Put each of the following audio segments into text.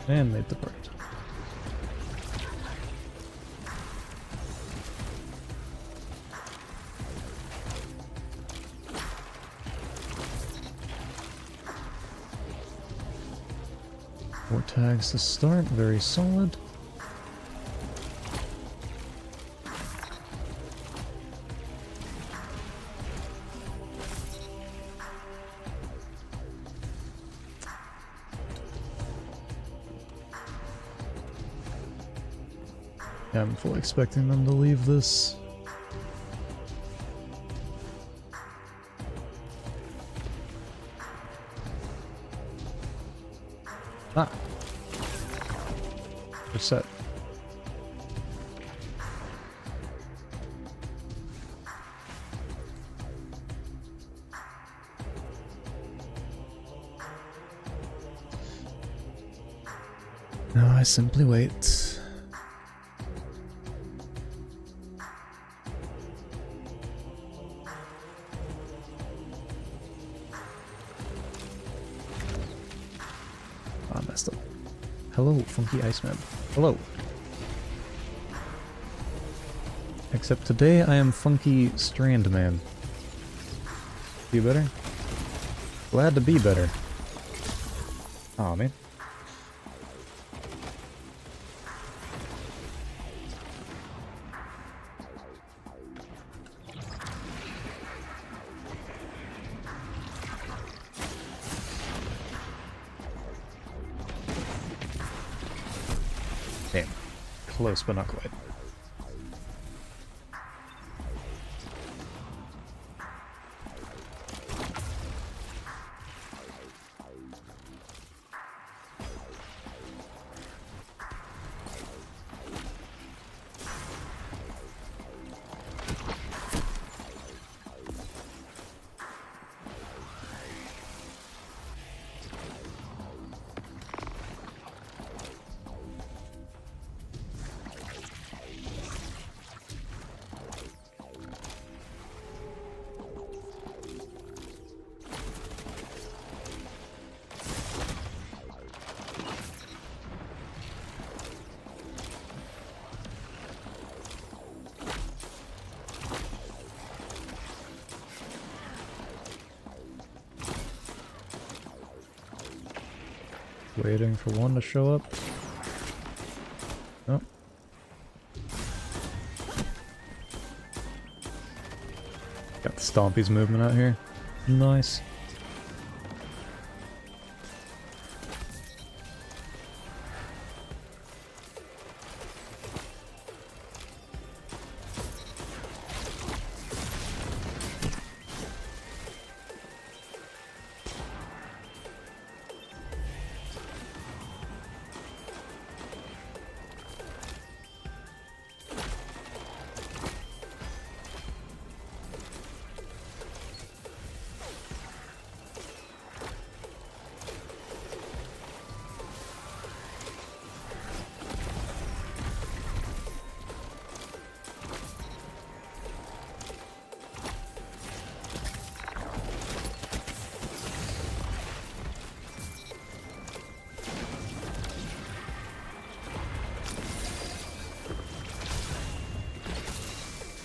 And made the break. Four tags to start, very solid. Yeah, I'm fully expecting them to leave this. Ah! We're set. Now I simply wait. I messed up. Hello, Funky Iceman. Hello. Except today I am Funky Strand Man. You better? Glad to be better. Aw, man. Damn. Close, but not quite. Waiting for one to show up. Oh. Got the Stompies movement out here. Nice.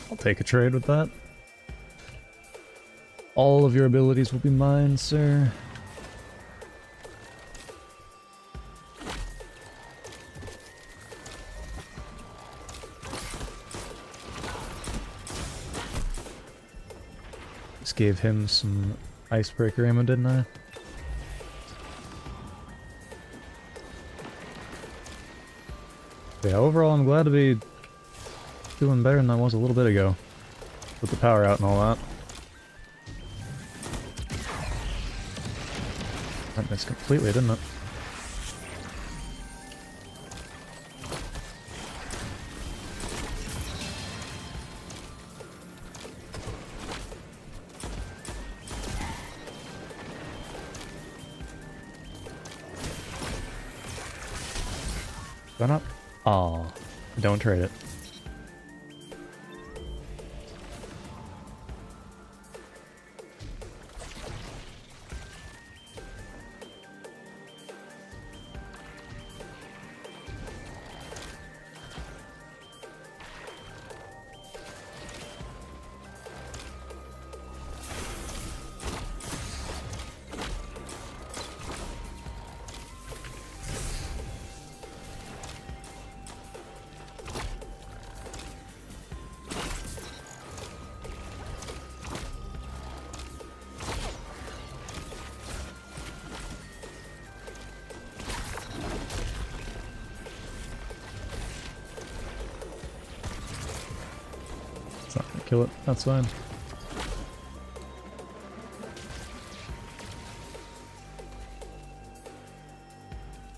I'll take a trade with that. All of your abilities will be mine, sir. Just gave him some icebreaker ammo, didn't I? Yeah, overall I'm glad to be doing better than I was a little bit ago. With the power out and all that. That missed completely, didn't it? Gun up? Aw, don't trade it. kill it. That's fine.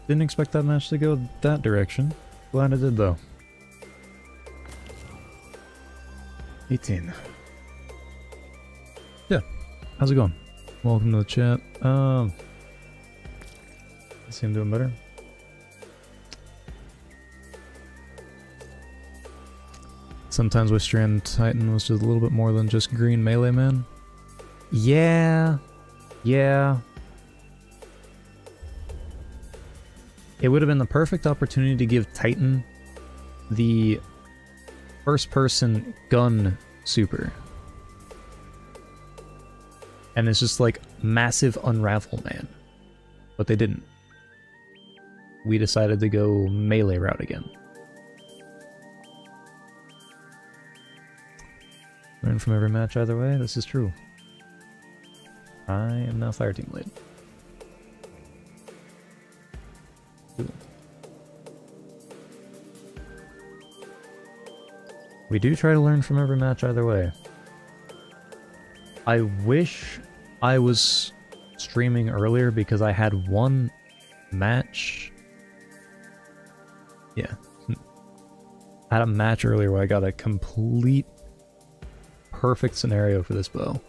Didn't expect that match to go that direction. Glad it did, though. 18. Yeah. How's it going? Welcome to the chat. I see him doing better. Sometimes with Strand Titan was just a little bit more than just green melee man. Yeah. Yeah. It would have been the perfect opportunity to give Titan the first-person gun super. And it's just like massive Unravel Man. But they didn't. We decided to go melee route again. Learn from every match either way, this is true. I am now Fireteam Blade. Cool. We do try to learn from every match either way. I wish I was streaming earlier because I had one match. Yeah. I had a match earlier where I got a complete perfect scenario for this bow.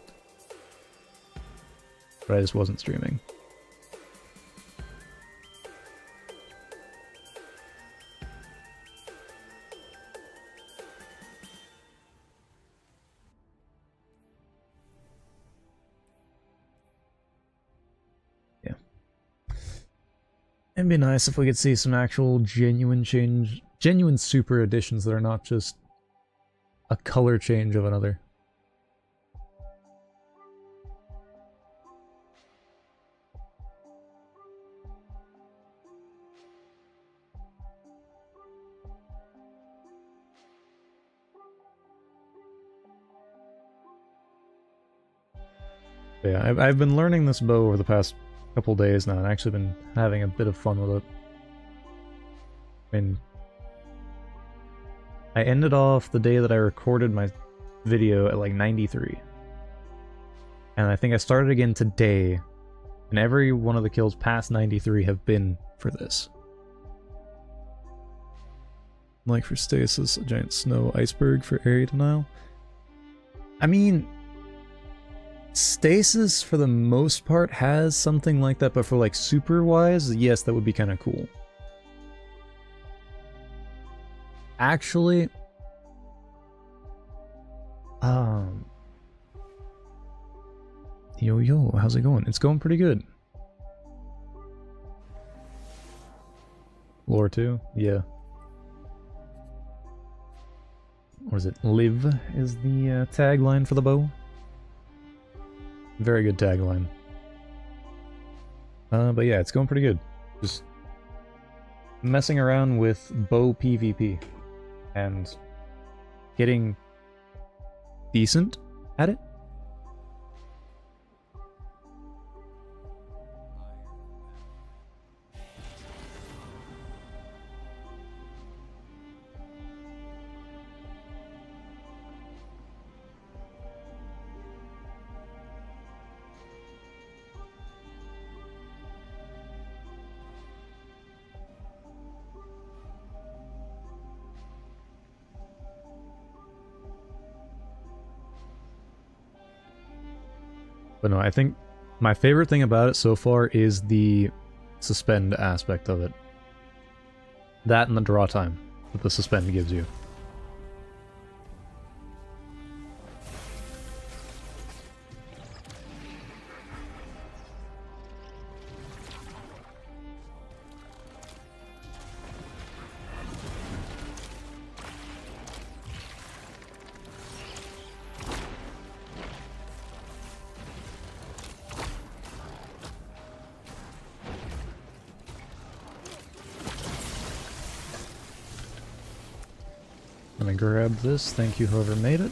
But I just wasn't streaming. Yeah. It'd be nice if we could see some actual genuine super editions that are not just a color change of another. Yeah, I've been learning this bow over the past couple days now, and I've actually been having a bit of fun with it. I mean, I ended off the day that I recorded my video at like 93. And I think I started again today, and every one of the kills past 93 have been for this. Like for Stasis, a giant snow iceberg for area denial. I mean, Stasis, for the most part, has something like that, but for, like, super-wise, yes, that would be kind of cool. Actually, yo, how's it going? It's going pretty good. Lore 2? Yeah. What is it? Live is the tagline for the bow. Very good tagline. But yeah, it's going pretty good. Just messing around with bow PvP and getting decent at it. But no, I think my favorite thing about it so far is the suspend aspect of it. That and the draw time that the suspend gives you. Grab this, thank you whoever made it.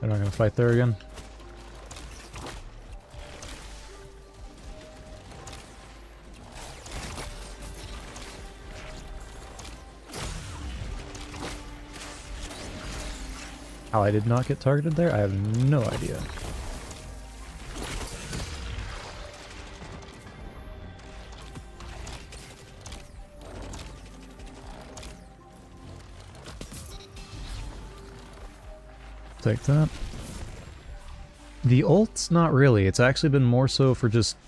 They're not gonna fight there again. How I did not get targeted there, I have no idea. Take that. The ult's not really. It's actually been more so for just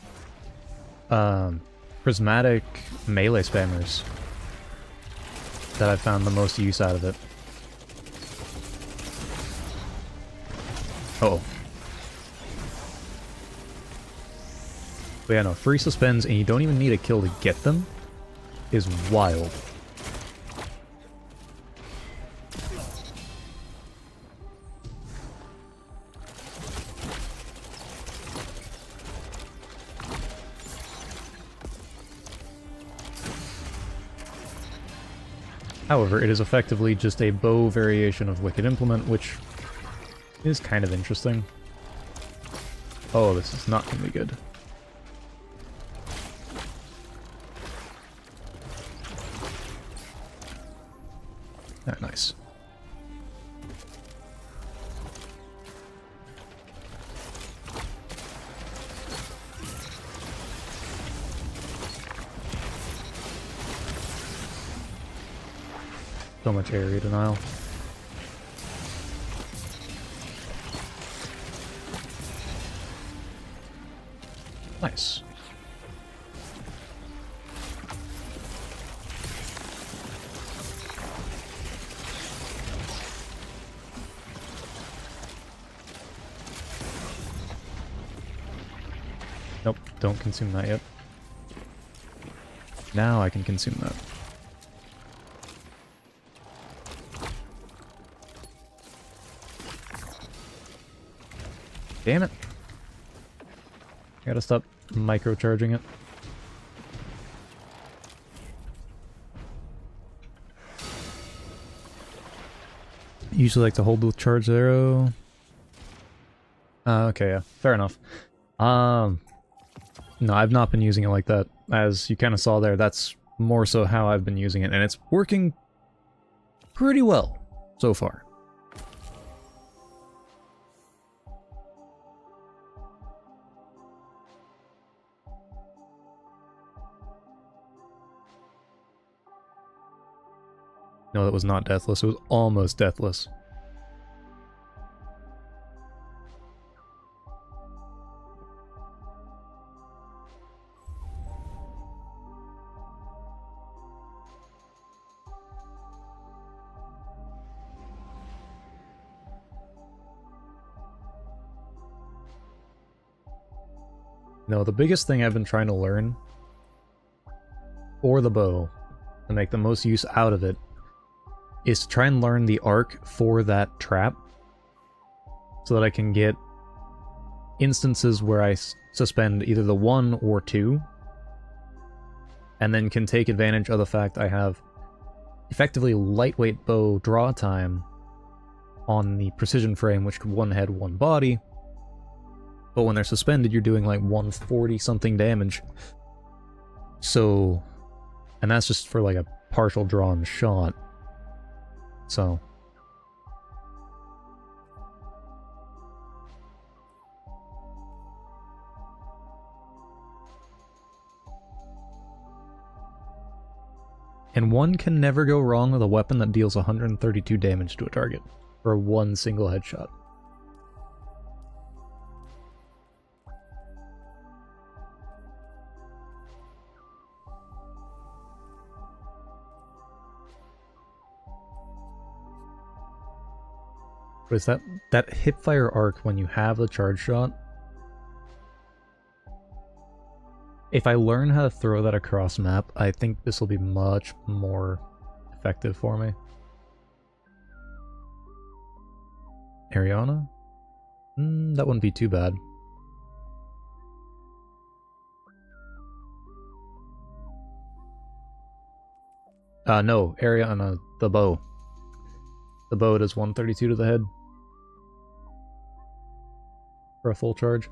prismatic melee spammers that I've found the most use out of it. Uh oh. But yeah, no, free suspends and you don't even need a kill to get them is wild. However, it is effectively just a bow variation of Wicked Implement, which is kind of interesting. Oh, this is not going to be good. Ah, nice. So much area denial. Nice. Nope, don't consume that yet. Now I can consume that. Damn it. I gotta stop microcharging it. Usually like to hold the charge arrow. Okay, yeah, fair enough. No, I've not been using it like that. As you kind of saw there, that's more so how I've been using it, and it's working pretty well so far. No, that was not deathless. It was almost deathless. No, the biggest thing I've been trying to learn for the bow, to make the most use out of it, is to try and learn the arc for that trap, so that I can get instances where I suspend either the 1 or 2, and then can take advantage of the fact I have effectively lightweight bow draw time on the precision frame, which could one head, one body, but when they're suspended, you're doing like 140 something damage. So, and that's just for like a partial drawn shot. So. And one can never go wrong with a weapon that deals 132 damage to a target for one single headshot. What is that? That hipfire arc when you have the charge shot? If I learn how to throw that across map, I think this will be much more effective for me. Ariana? That wouldn't be too bad. No, Ariana, the bow. The bow does 132 to the head. for a full charge.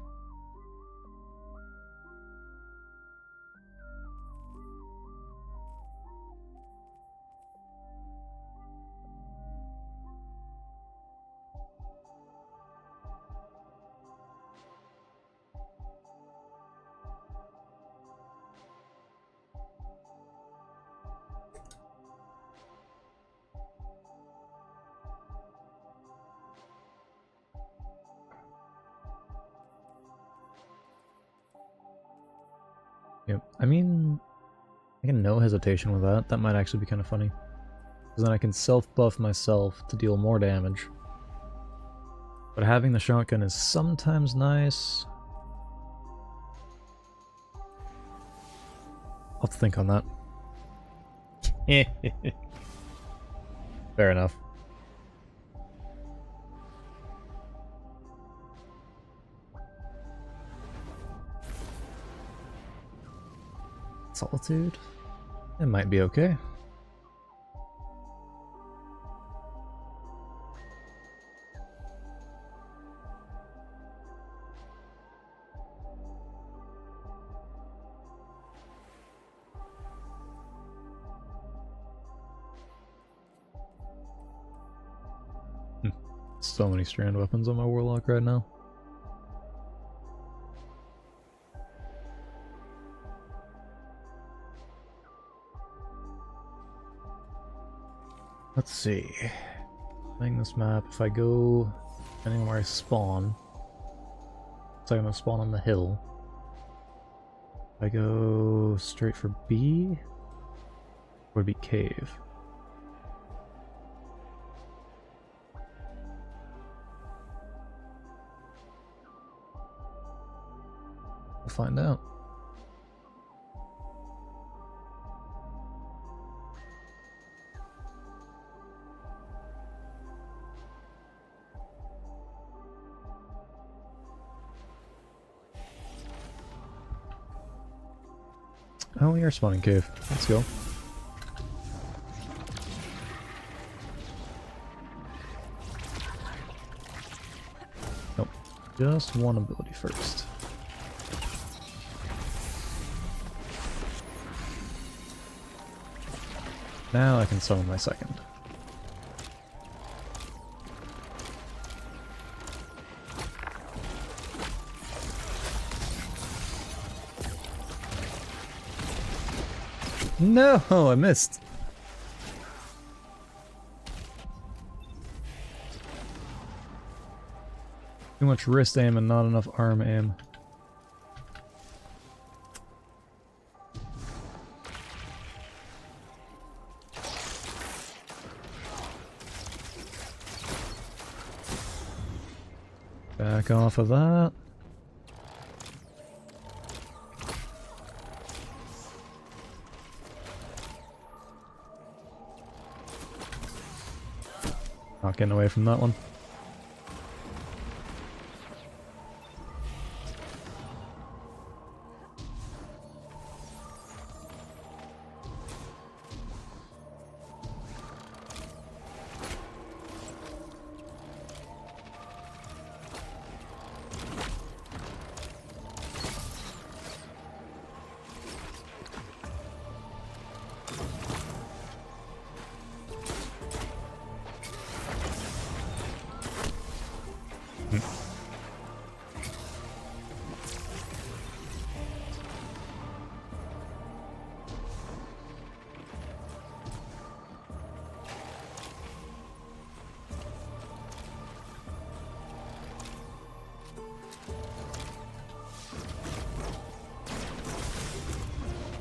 Yep, I mean, I can no hesitation with that. That might actually be kind of funny. Because then I can self-buff myself to deal more damage. But having the shotgun is sometimes nice. I'll have to think on that. Fair enough. Solitude? It might be okay. So many strand weapons on my warlock right now. Let's see. Playing this map, if I go depending on where I spawn, so I'm gonna spawn on the hill. If I go straight for B, would be cave. We'll find out. Oh, we are spawning cave. Let's go. Nope. Just one ability first. Now I can summon my second. No, I missed. Too much wrist aim and not enough arm aim. Back off of that. Not getting away from that one.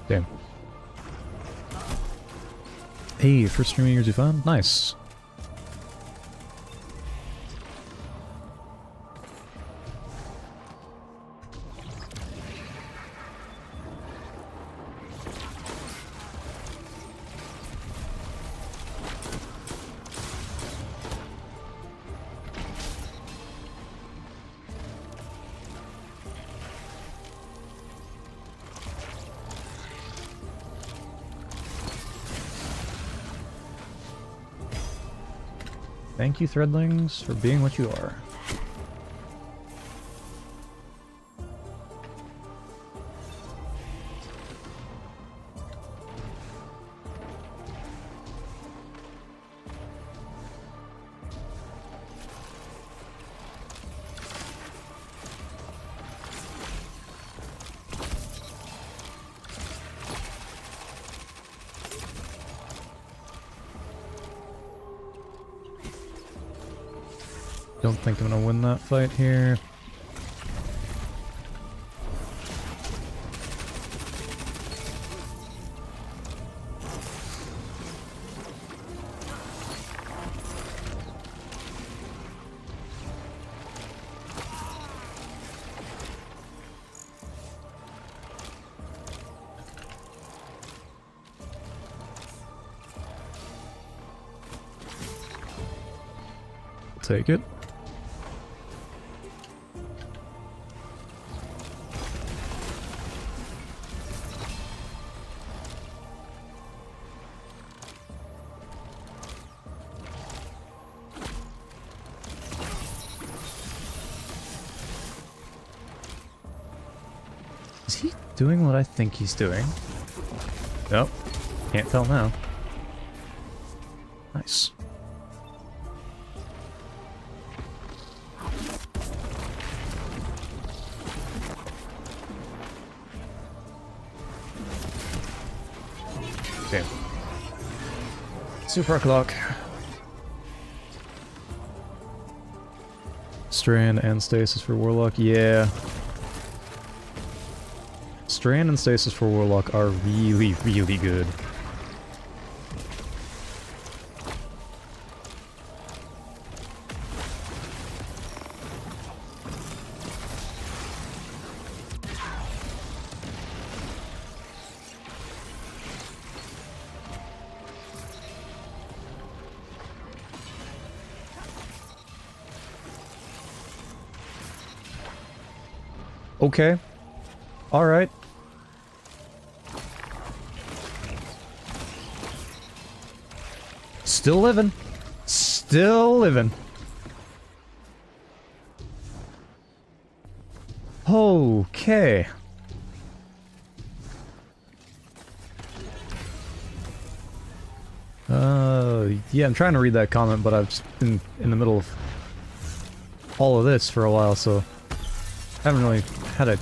Damn. Hey, first streaming years you found? Nice. Thank you, Threadlings, for being what you are. Don't think I'm gonna win that fight here. Take it. Is he doing what I think he's doing? Nope. Can't tell now. Nice. Okay. Super clock. Strand and stasis for Warlock, yeah. Strand and stasis for Warlock are really, really good. Okay. Alright. Still living. Still living. Okay. Yeah, I'm trying to read that comment, but I've just been in the middle of all of this for a while, so I haven't really had a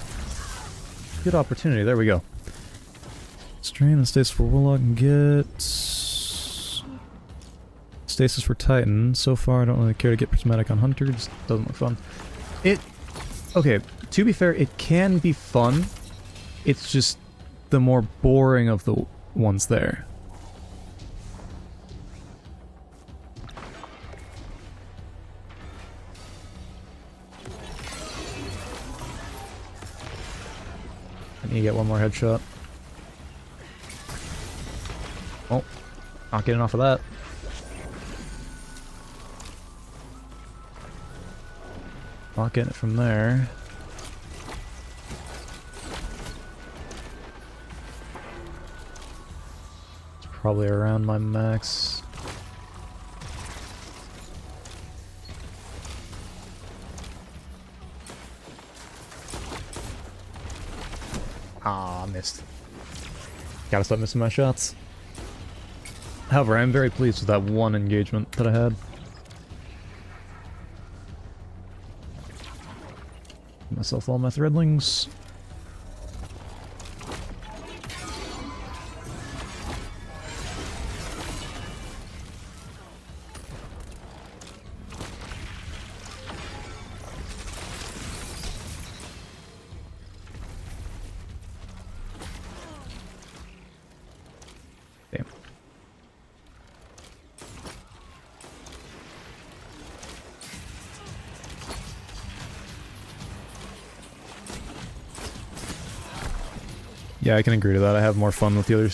good opportunity. There we go. Strain and stasis for Warlock and get stasis for Titan. So far, I don't really care to get prismatic on Hunter. Just doesn't look fun. Okay, to be fair, it can be fun. It's just the more boring of the ones there. I need to get one more headshot. Oh, not getting off of that. Not getting it from there. It's probably around my max. Ah, missed. Gotta stop missing my shots. However, I'm very pleased with that one engagement that I had. Give myself all my threadlings. Damn. Yeah, I can agree to that. I have more fun with the other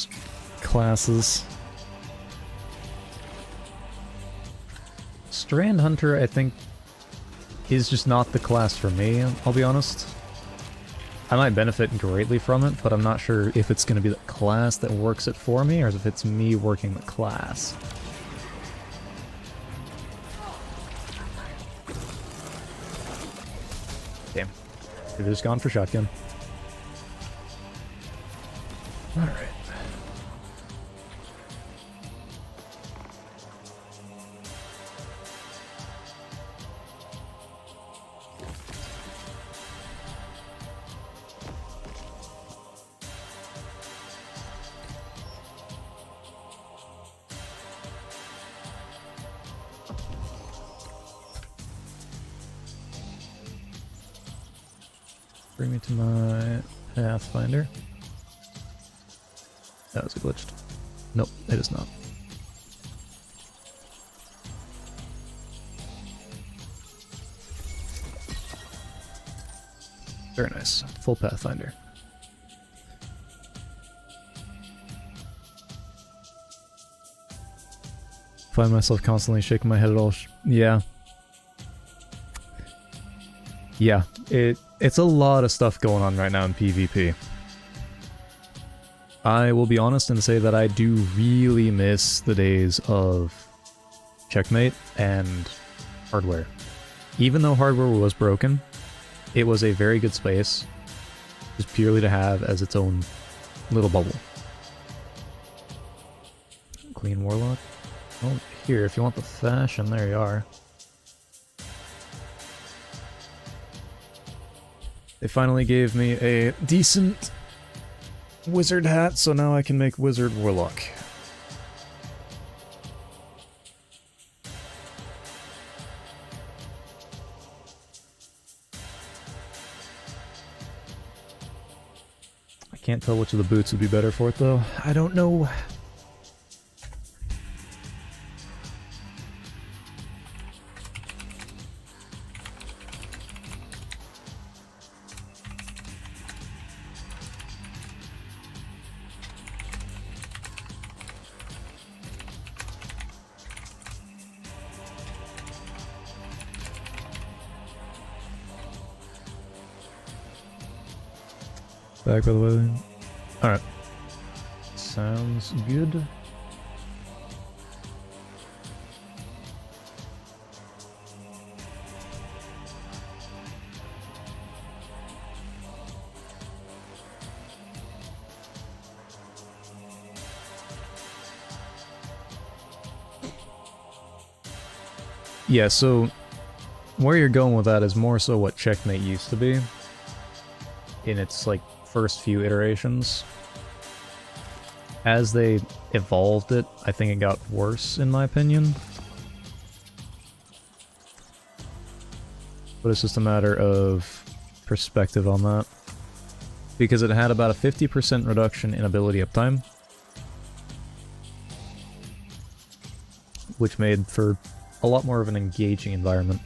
classes. Strand Hunter, I think, is just not the class for me, I'll be honest. I might benefit greatly from it, but I'm not sure if it's going to be the class that works it for me, or if it's me working the class. Damn. They've just gone for shotgun. Alright. Bring me to my Pathfinder. That was glitched. Nope, it is not. Very nice. Full Pathfinder. Find myself constantly shaking my head at all. Yeah. Yeah. It's a lot of stuff going on right now in PvP. I will be honest and say that I do really miss the days of Checkmate and hardware. Even though hardware was broken, it was a very good space, just purely to have as its own little bubble. Clean Warlock. Oh, here, if you want the fashion, there you are. They finally gave me a decent wizard hat, so now I can make Wizard Warlock. I can't tell which of the boots would be better for it, though. I don't know. Back by the way. Alright. Sounds good. Yeah, so where you're going with that is more so what Checkmate used to be in its like first few iterations. As they evolved it, I think it got worse in my opinion. But it's just a matter of perspective on that. Because it had about a 50% reduction in ability uptime, which made for a lot more of an engaging environment.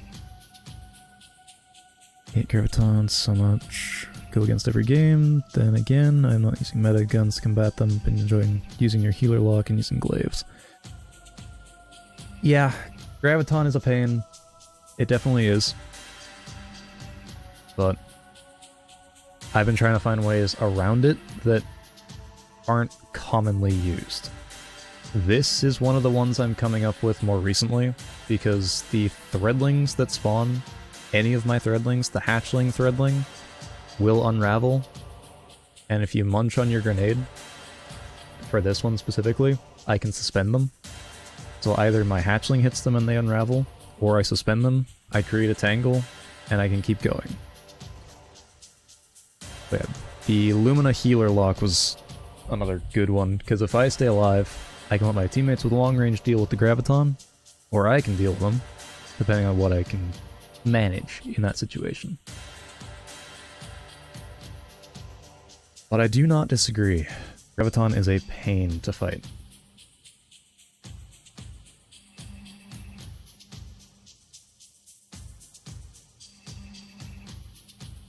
Hate gravitons so much. Go against every game. Then again, I'm not using meta guns to combat them. Been enjoying using your healer lock and using glaives. Yeah, graviton is a pain. It definitely is. But I've been trying to find ways around it that aren't commonly used. This is one of the ones I'm coming up with more recently, because the threadlings that spawn, any of my threadlings, the hatchling threadling, will unravel, and if you munch on your grenade, for this one specifically, I can suspend them. So either my hatchling hits them and they unravel, or I suspend them, I create a tangle, and I can keep going. But yeah, the Lumina healer lock was another good one, because if I stay alive, I can let my teammates with long range deal with the graviton, or I can deal with them, depending on what I can manage in that situation. But I do not disagree. Graviton is a pain to fight.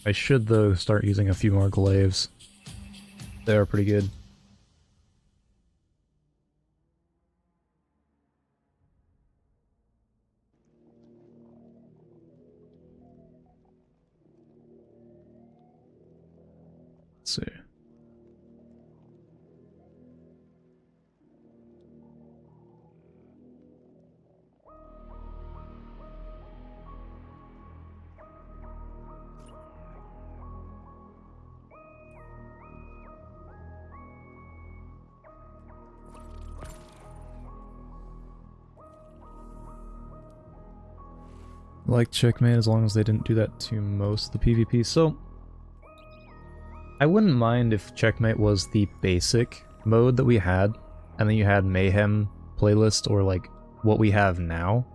I should, though, start using a few more glaives. They are pretty good. Let's see. Like Checkmate, as long as they didn't do that to most of the PvP. So I wouldn't mind if Checkmate was the basic mode that we had, and then you had Mayhem playlist, or like what we have now.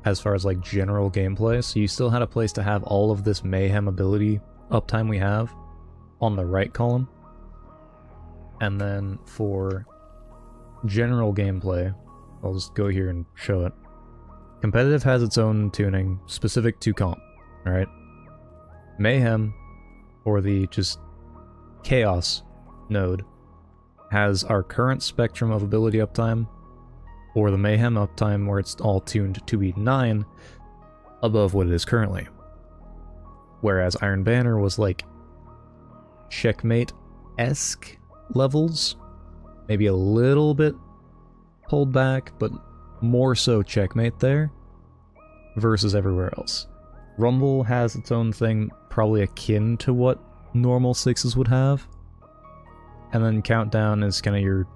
as far as like general gameplay, so you still had a place to have all of this mayhem ability uptime we have on the right column. And then for general gameplay, I'll just go here and show it. Competitive has its own tuning specific to comp, alright? Mayhem, or the just chaos node, has our current spectrum of ability uptime, or the mayhem uptime where it's all tuned to be 9 above what it is currently. Whereas Iron Banner was like checkmate-esque levels, maybe a little bit pulled back, but more so checkmate there versus everywhere else. Rumble has its own thing, probably akin to what normal 6s would have. And then Countdown is kind of your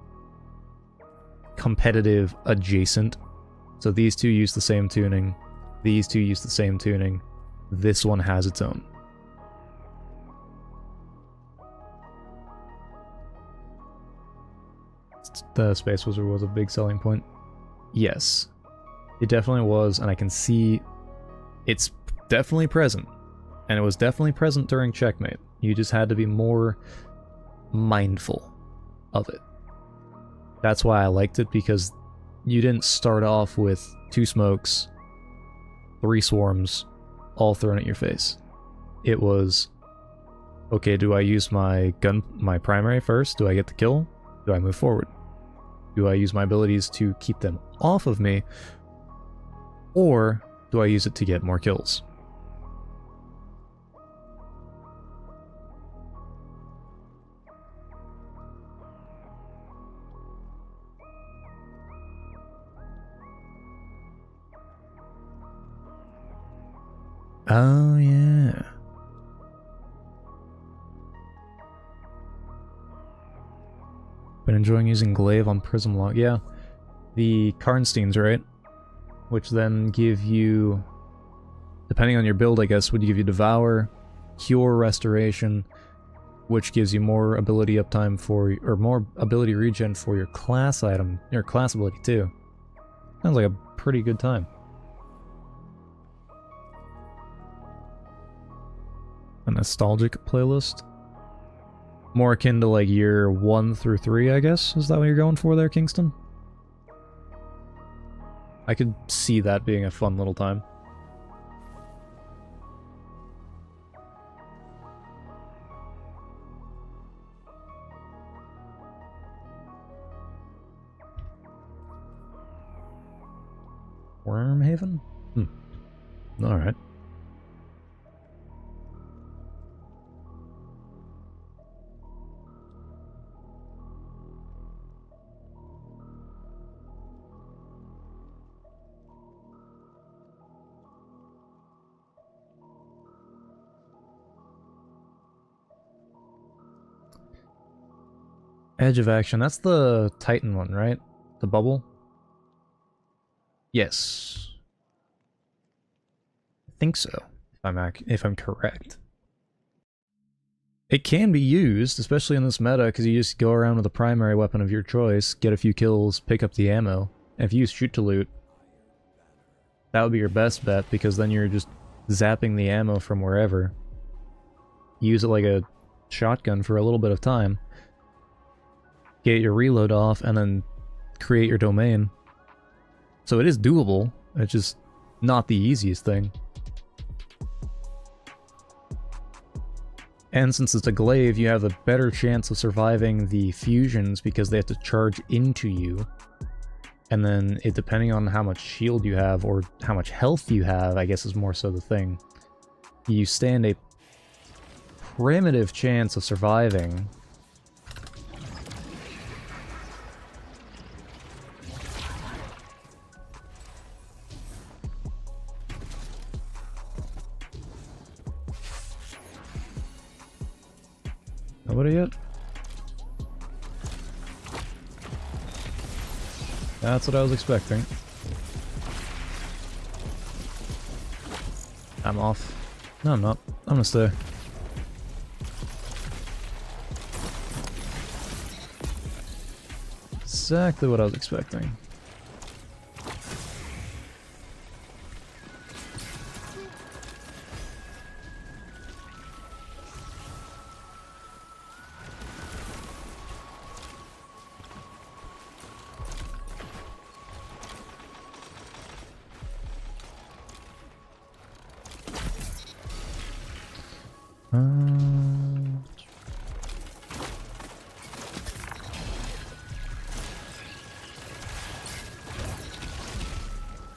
competitive adjacent. So these two use the same tuning, these two use the same tuning, this one has its own. The Space Wizard was a big selling point. Yes, it definitely was, and I can see it's definitely present. And it was definitely present during Checkmate. You just had to be more mindful of it. That's why I liked it, because you didn't start off with 2 smokes, 3 swarms, all thrown at your face. It was, okay, do I use my primary first? Do I get the kill? Do I move forward? Do I use my abilities to keep them off of me? Or do I use it to get more kills? Oh, yeah. Been enjoying using Glaive on Prism Log. Yeah. The Karnsteins, right? Which then give you, depending on your build, I guess, would give you Devour, Cure, Restoration, which gives you more ability uptime for, or more ability regen for your class item, your class ability too. Sounds like a pretty good time. A nostalgic playlist? More akin to like year 1 through 3, I guess? Is that what you're going for there, Kingston? I could see that being a fun little time. Wormhaven? Alright. Edge of Action, that's the Titan one, right? The bubble? Yes. I think so, if I'm correct. It can be used, especially in this meta, because you just go around with a primary weapon of your choice, get a few kills, pick up the ammo. And if you use Shoot to Loot, that would be your best bet, because then you're just zapping the ammo from wherever. Use it like a shotgun for a little bit of time. Get your reload off, and then create your domain. So it is doable, it's just not the easiest thing. And since it's a glaive, you have a better chance of surviving the fusions because they have to charge into you. And then, depending on how much shield you have, or how much health you have, I guess is more so the thing, you stand a primitive chance of surviving. Nobody yet? That's what I was expecting. I'm off. No, I'm not. I'm gonna stay. Exactly what I was expecting.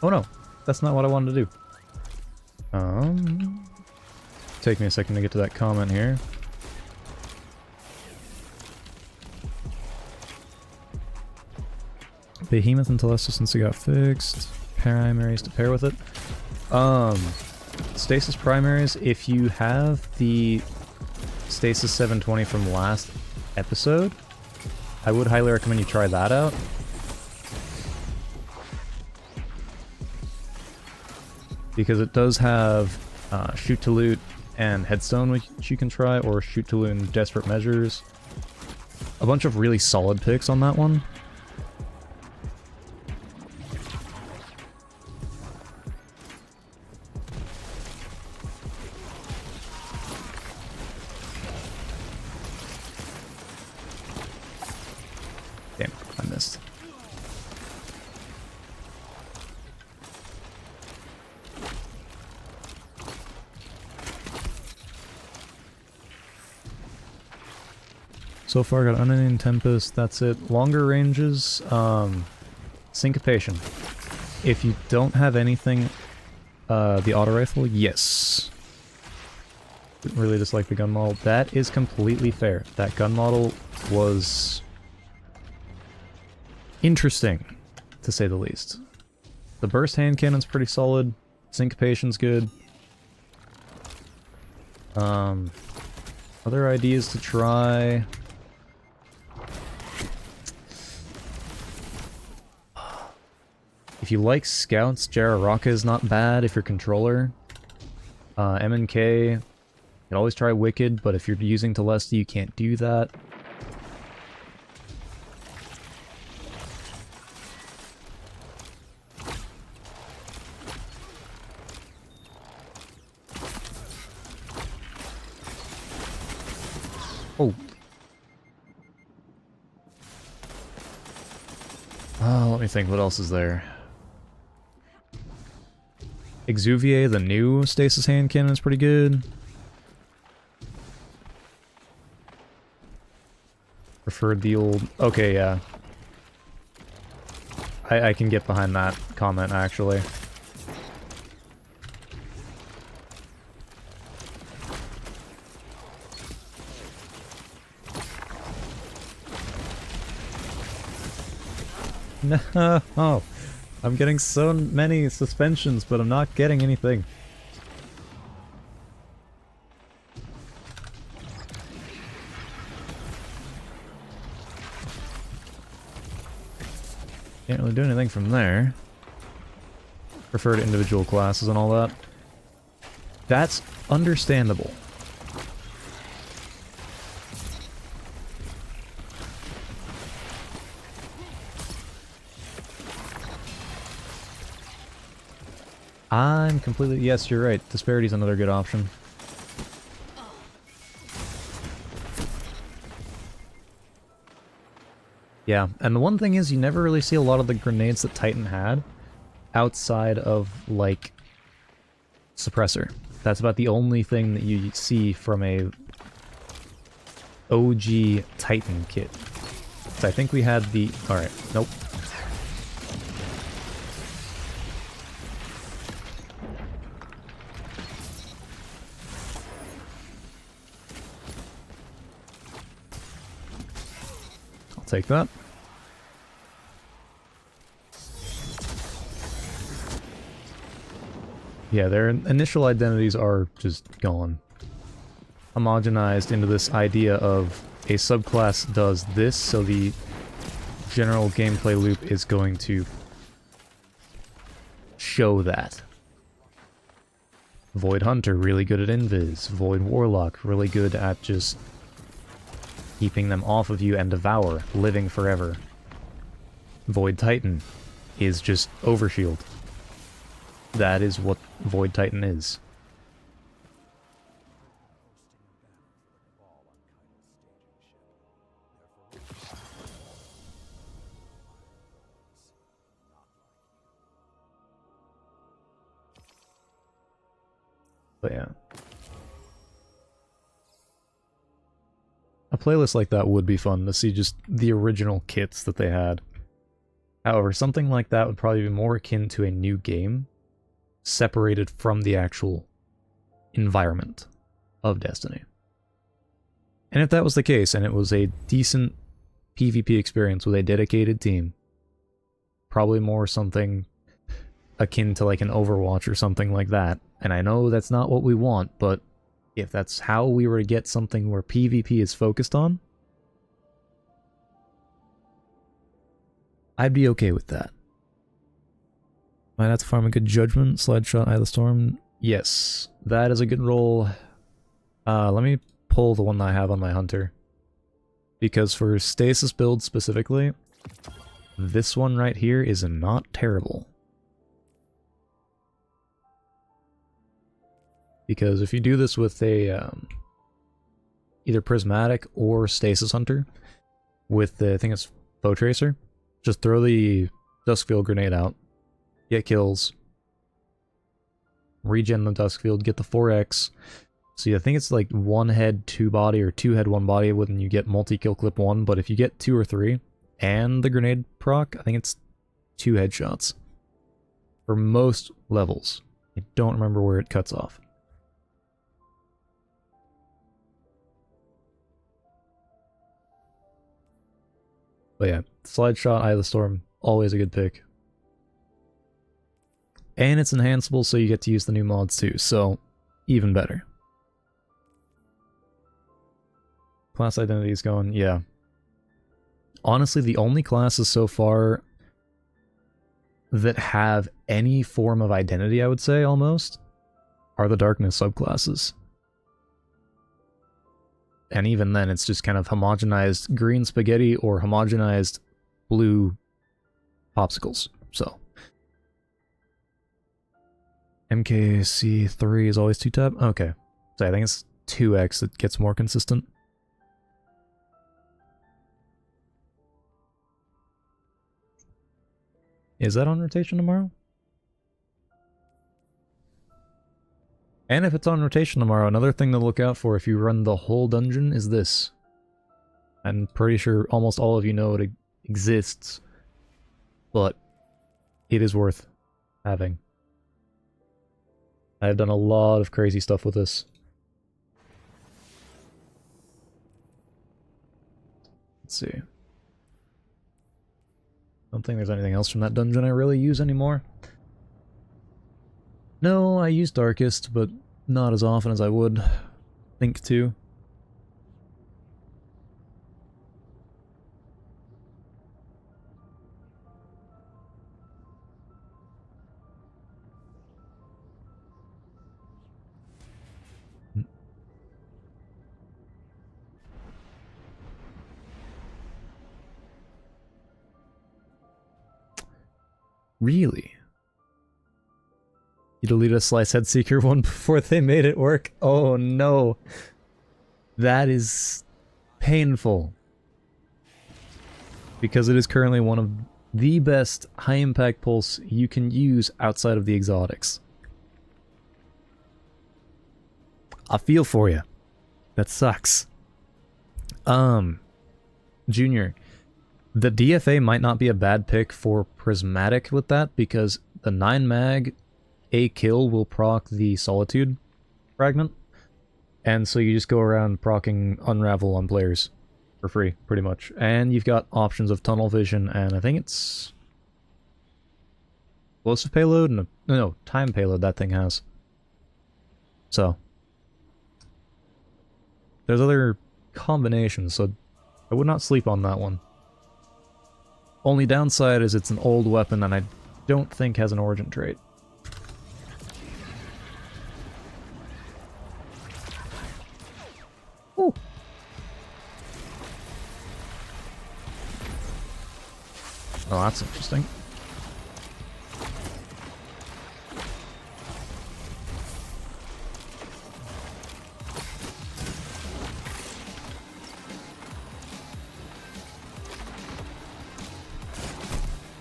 Oh no, that's not what I wanted to do. Take me a second to get to that comment here. Behemoth and Telestus since it got fixed. Primaries to pair with it. Stasis primaries, if you have the Stasis 720 from last episode, I would highly recommend you try that out. Because it does have Shoot to Loot and Headstone, which you can try, or Shoot to Loot and Desperate Measures. A bunch of really solid picks on that one. Damn, I missed. So far, got Unending Tempest, that's it. Longer ranges, Syncopation. If you don't have anything, the auto rifle, yes. Really dislike the gun model. That is completely fair. That gun model was interesting, to say the least. The burst hand cannon's pretty solid. Syncopation's good. Other ideas to try. If you like scouts, Jararaka is not bad if you're controller. M&K, you can always try Wicked, but if you're using Telesta, you can't do that. Oh. Let me think, what else is there? Exuvier, the new Stasis hand cannon, is pretty good. Preferred the old... Okay, yeah. I can get behind that comment, actually. No! Oh, I'm getting so many suspensions, but I'm not getting anything. Can't really do anything from there. Prefer to individual classes and all that. That's understandable. I'm completely... Yes, you're right. Disparity's another good option. Yeah, and the one thing is you never really see a lot of the grenades that Titan had outside of, like, Suppressor. That's about the only thing that you see from a OG Titan kit. So I think we had the... Alright, nope. Take that. Yeah, their initial identities are just gone. Homogenized into this idea of a subclass does this, so the general gameplay loop is going to show that. Void Hunter, really good at invis. Void Warlock, really good at just keeping them off of you and devour, living forever. Void Titan is just overshield. That is what Void Titan is. But yeah. A playlist like that would be fun to see just the original kits that they had. However, something like that would probably be more akin to a new game, separated from the actual environment of Destiny. And if that was the case, and it was a decent PvP experience with a dedicated team, probably more something akin to like an Overwatch or something like that. And I know that's not what we want, but if that's how we were to get something where PvP is focused on, I'd be okay with that. Might have to farm a good judgment, slide shot, Eye of the Storm. Yes, that is a good roll. Let me pull the one that I have on my hunter. Because for stasis build specifically, this one right here is not terrible. Because if you do this with a either prismatic or stasis hunter, with the, I think it's Foe Tracer, just throw the Duskfield grenade out, get kills, regen the Duskfield, get the 4x. See, I think it's like 1 head, 2 body, or 2 head, 1 body when you get multi-kill clip 1, but if you get 2 or 3, and the grenade proc, I think it's 2 headshots. For most levels. I don't remember where it cuts off. But yeah, slide shot, Eye of the Storm, always a good pick. And it's enhanceable, so you get to use the new mods too, so even better. Class identity is going, yeah. Honestly, the only classes so far that have any form of identity, I would say, almost, are the Darkness subclasses. And even then, it's just kind of homogenized green spaghetti or homogenized blue popsicles, so. MKC3 is always 2-tap? Okay. So I think it's 2x that gets more consistent. Is that on rotation tomorrow? And if it's on rotation tomorrow, another thing to look out for if you run the whole dungeon is this. I'm pretty sure almost all of you know it exists, but it is worth having. I've done a lot of crazy stuff with this. Let's see. Don't think there's anything else from that dungeon I really use anymore. No, I use Darkest, but not as often as I would think to. Really? You deleted a Slice Head Seeker one before they made it work? Oh no. That is painful. Because it is currently one of the best high-impact pulse you can use outside of the exotics. I feel for you. That sucks. Junior, the DFA might not be a bad pick for Prismatic with that, because the 9 mag a kill will proc the Solitude fragment, and so you just go around procking Unravel on players for free, pretty much. And you've got options of Tunnel Vision, and I think it's Explosive Payload? No, Time Payload that thing has. So there's other combinations, so I would not sleep on that one. Only downside is it's an old weapon and I don't think has an origin trait. Ooh. Oh, that's interesting.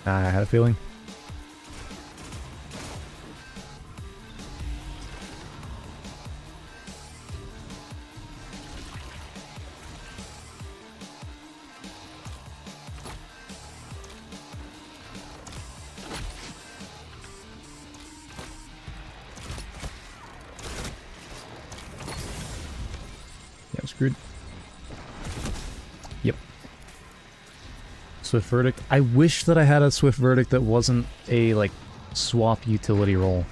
I had a feeling. screwed. Yep. Swift Verdict. I wish that I had a Swift Verdict that wasn't a, like, swap utility roll.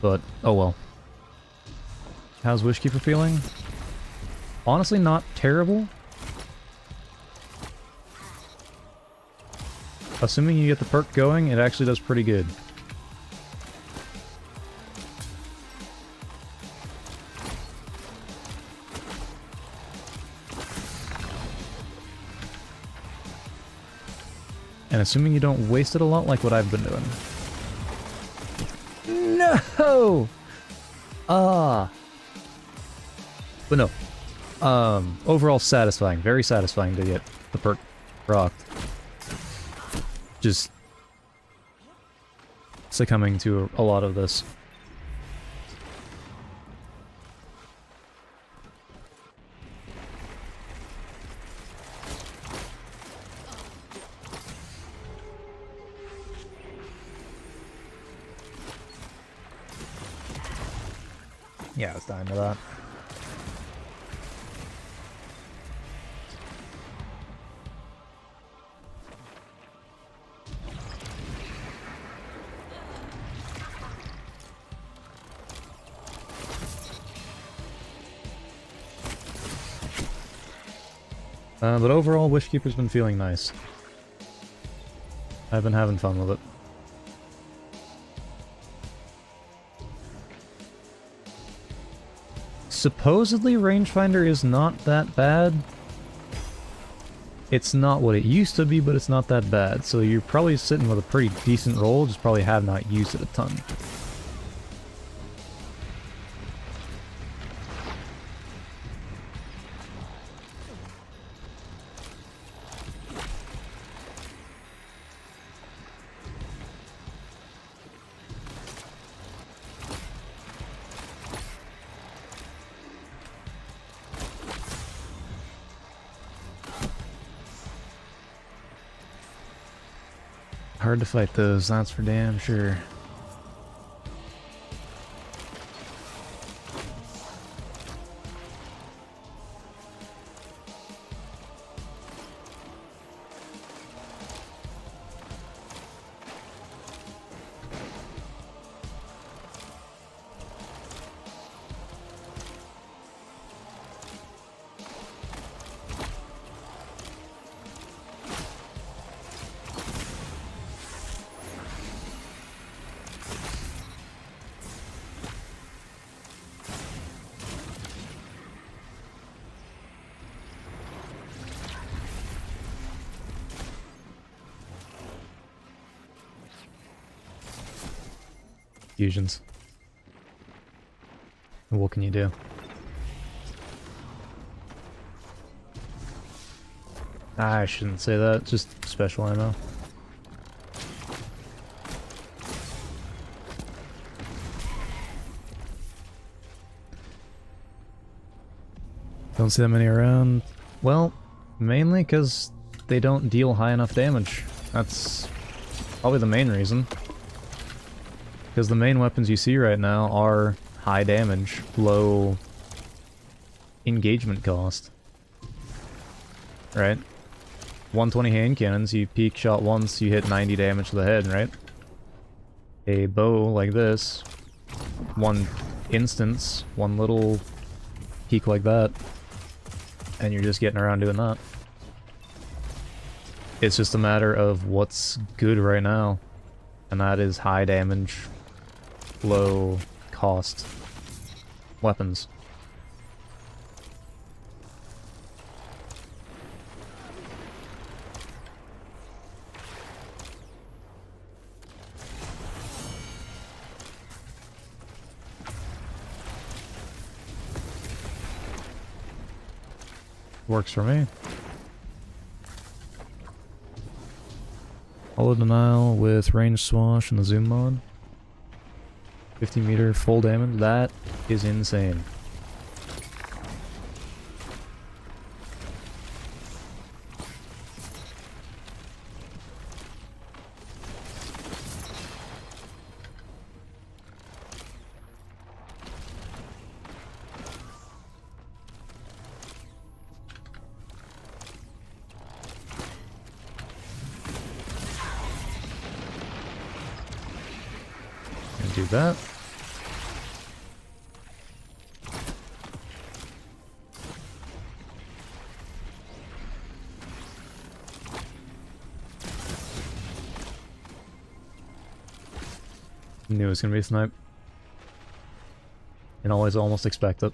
But, oh well. How's Wishkeeper feeling? Honestly, not terrible. Assuming you get the perk going, it actually does pretty good. And assuming you don't waste it a lot like what I've been doing. No! Ah. But no. Overall satisfying. Very satisfying to get the perk rocked. Just succumbing to a lot of this. Yeah, I was dying to that. But overall, Wishkeeper's been feeling nice. I've been having fun with it. Supposedly, Rangefinder is not that bad. It's not what it used to be, but it's not that bad. So you're probably sitting with a pretty decent roll, just probably have not used it a ton. Hard to fight those, that's for damn sure. Fusions. What can you do? I shouldn't say that, just special ammo. Don't see that many around. Well, mainly because they don't deal high enough damage. That's probably the main reason. Because the main weapons you see right now are high damage, low engagement cost. Right? 120 hand cannons, you peek shot once, you hit 90 damage to the head, right? A bow like this, one instance, one little peek like that, and you're just getting around doing that. It's just a matter of what's good right now, and that is high damage, low cost weapons. Works for me. Hollow Denial with Range Swash and the Zoom mod. 50 meter full damage, that is insane. Do that. Knew it was gonna be a snipe. And always almost expect it.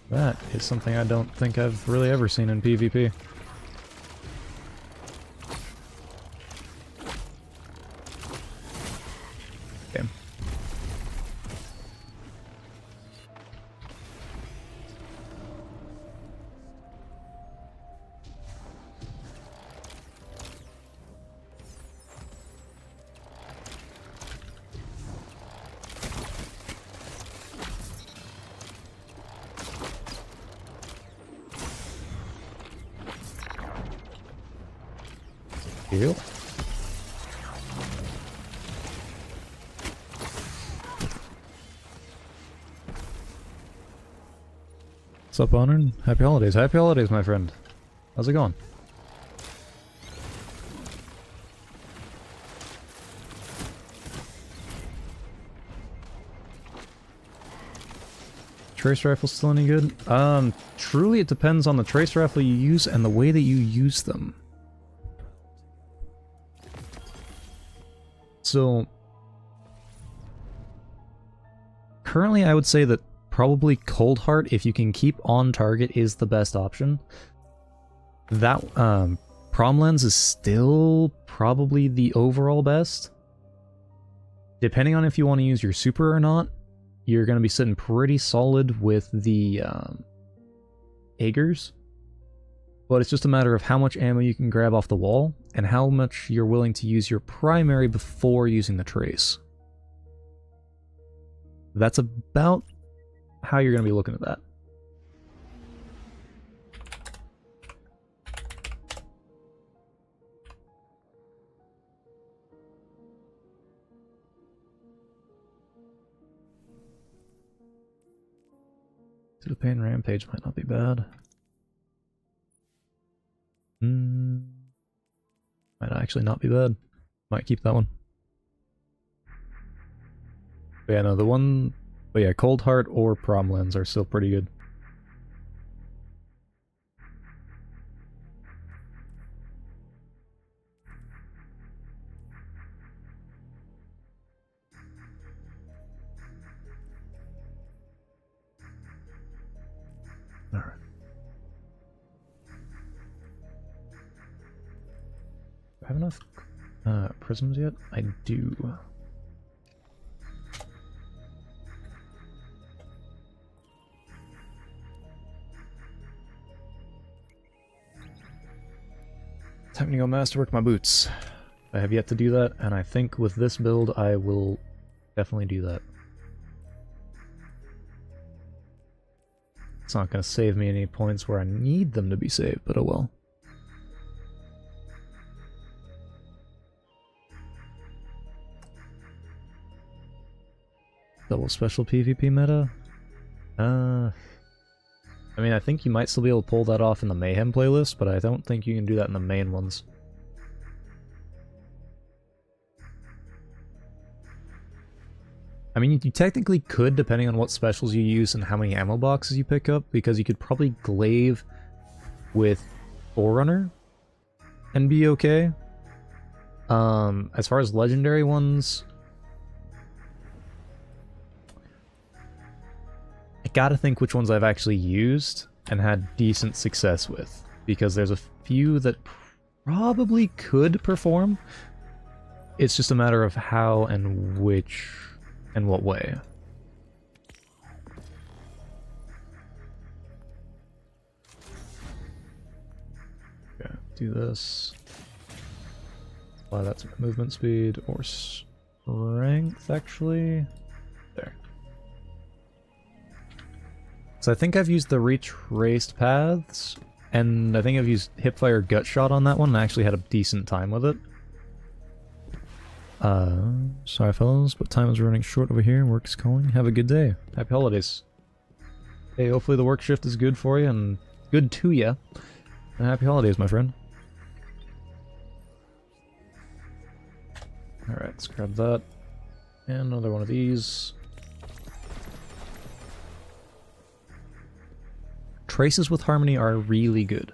That is something I don't think I've really ever seen in PvP. Okay. Heal. What's up, Honored? Happy holidays. Happy holidays, my friend. How's it going? Trace rifle still any good? Truly it depends on the trace rifle you use and the way that you use them. So, currently I would say that probably Cold Heart, if you can keep on target, is the best option. That, Prom Lens is still probably the overall best. Depending on if you want to use your super or not, you're going to be sitting pretty solid with the, Aegers. But it's just a matter of how much ammo you can grab off the wall, and how much you're willing to use your primary before using the trace. That's about how you're going to be looking at that. To the Pain Rampage might not be bad. Might actually not be bad. Might keep that one. But yeah, no, the one... But yeah, Cold Heart or Prom Lens are still pretty good. Alright. Do I have enough prisms yet? I do. Time to go masterwork my boots. I have yet to do that, and I think with this build I will definitely do that. It's not going to save me any points where I need them to be saved, but oh well. Double special PvP meta? I mean, I think you might still be able to pull that off in the Mayhem playlist, but I don't think you can do that in the main ones. I mean, you technically could, depending on what specials you use and how many ammo boxes you pick up, because you could probably glaive with Forerunner and be okay. As far as legendary ones, I gotta think which ones I've actually used and had decent success with, because there's a few that probably could perform. It's just a matter of how and which and what way. Okay, do this. Apply that to movement speed or strength, actually. There. So I think I've used the retraced paths, and I think I've used hipfire gut shot on that one, and I actually had a decent time with it. Sorry fellas, but time is running short over here. Work's calling. Have a good day. Happy holidays. Hey, hopefully the work shift is good for you and good to you. And happy holidays, my friend. Alright, let's grab that. And another one of these. Traces with Harmony are really good.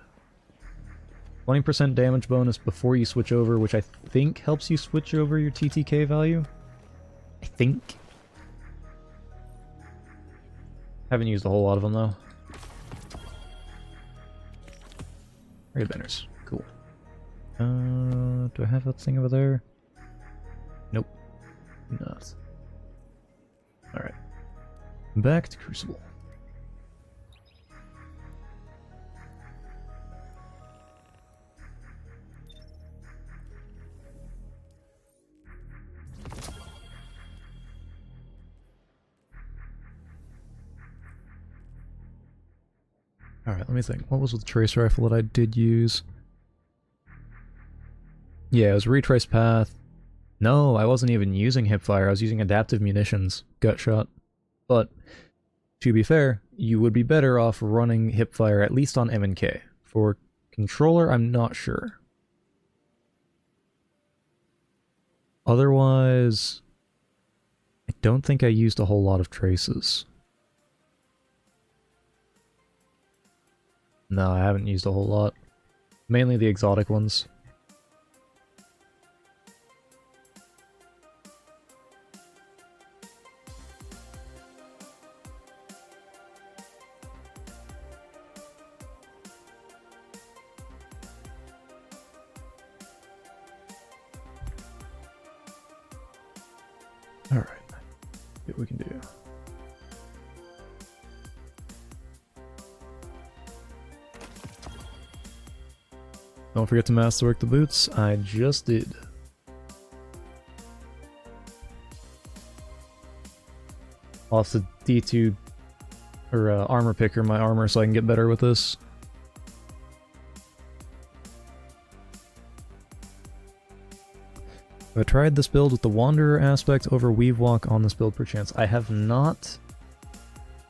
20% damage bonus before you switch over, which I think helps you switch over your TTK value. I think. Haven't used a whole lot of them, though. Raid banners. Cool. Do I have that thing over there? Nope. Not. Alright. Back to Crucible. Alright, let me think. What was with the trace rifle that I did use? Yeah, it was retrace path. No, I wasn't even using hipfire. I was using adaptive munitions. Gut shot. But, to be fair, you would be better off running hipfire at least on M and K. For controller, I'm not sure. Otherwise, I don't think I used a whole lot of traces. No, I haven't used a whole lot. Mainly the exotic ones. Alright. See what we can do. Don't forget to masterwork the boots. I just did. I'll have to D2 or armor picker my armor so I can get better with this. Have I tried this build with the Wanderer aspect over Weave Walk on this build perchance? I have not.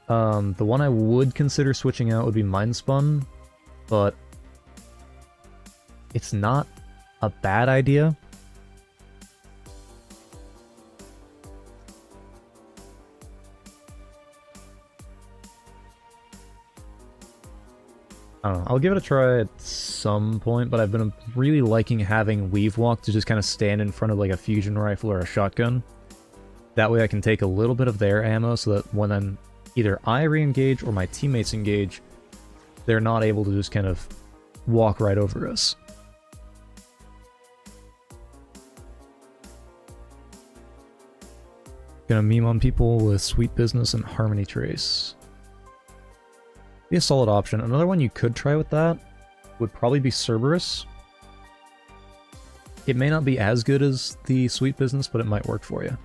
The one I would consider switching out would be Mindspun, but it's not a bad idea. I don't know. I'll give it a try at some point, but I've been really liking having Weave Walk to just kind of stand in front of like a fusion rifle or a shotgun. That way I can take a little bit of their ammo so that when I'm either I re-engage or my teammates engage, they're not able to just kind of walk right over us. Gonna meme on people with Sweet Business and Harmony Trace. Be a solid option. Another one you could try with that would probably be Cerberus. It may not be as good as the Sweet Business, but it might work for you.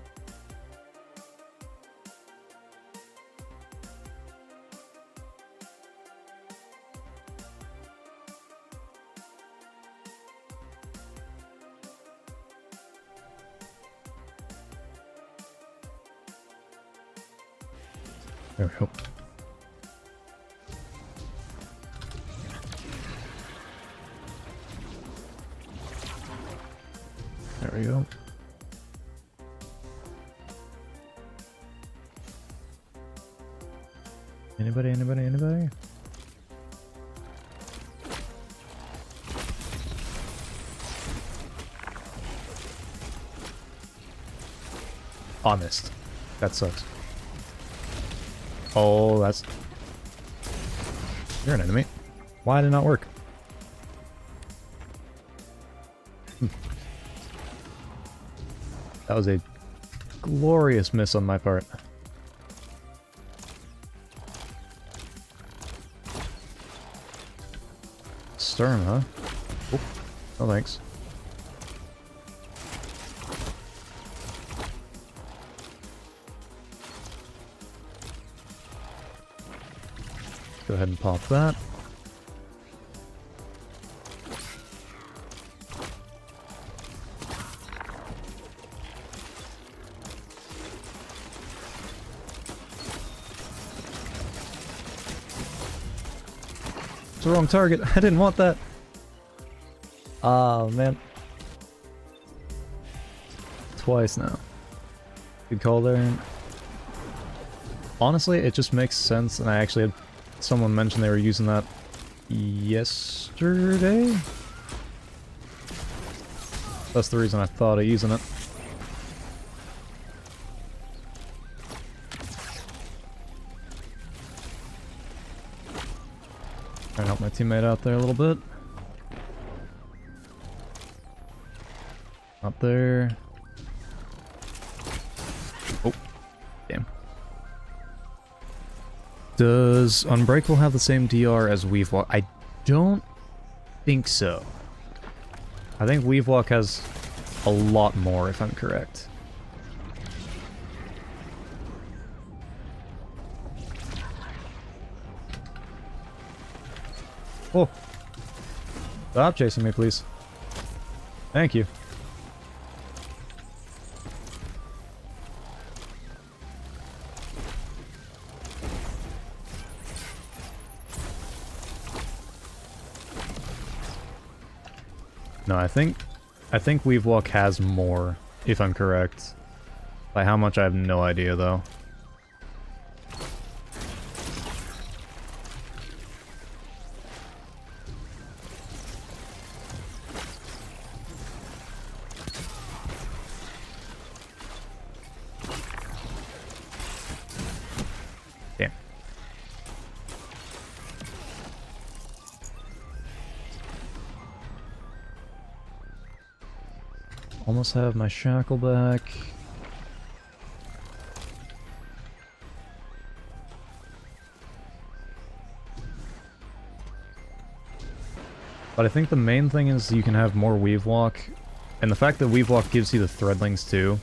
There we go. There we go. Anybody, anybody, anybody? Honest. That sucks. Oh, that's... You're an enemy. Why did it not work? That was a glorious miss on my part. Stern, huh? Oh, oh thanks. Go ahead and pop that. It's the wrong target. I didn't want that. Oh, man. Twice now. Good call there. Honestly, it just makes sense, and I actually had someone mention they were using that yesterday? That's the reason I thought of using it. Trying to help my teammate out there a little bit. Up there. Oh, damn. Does Unbreakable have the same DR as Weavewalk? I don't think so. I think Weavewalk has a lot more, if I'm correct. Oh. Stop chasing me, please. Thank you. No, I think Weavewalk has more, if I'm correct. By how much, I have no idea, though. Damn. Almost have my shackle back. But I think the main thing is you can have more Weavewalk, and the fact that Weavewalk gives you the threadlings too,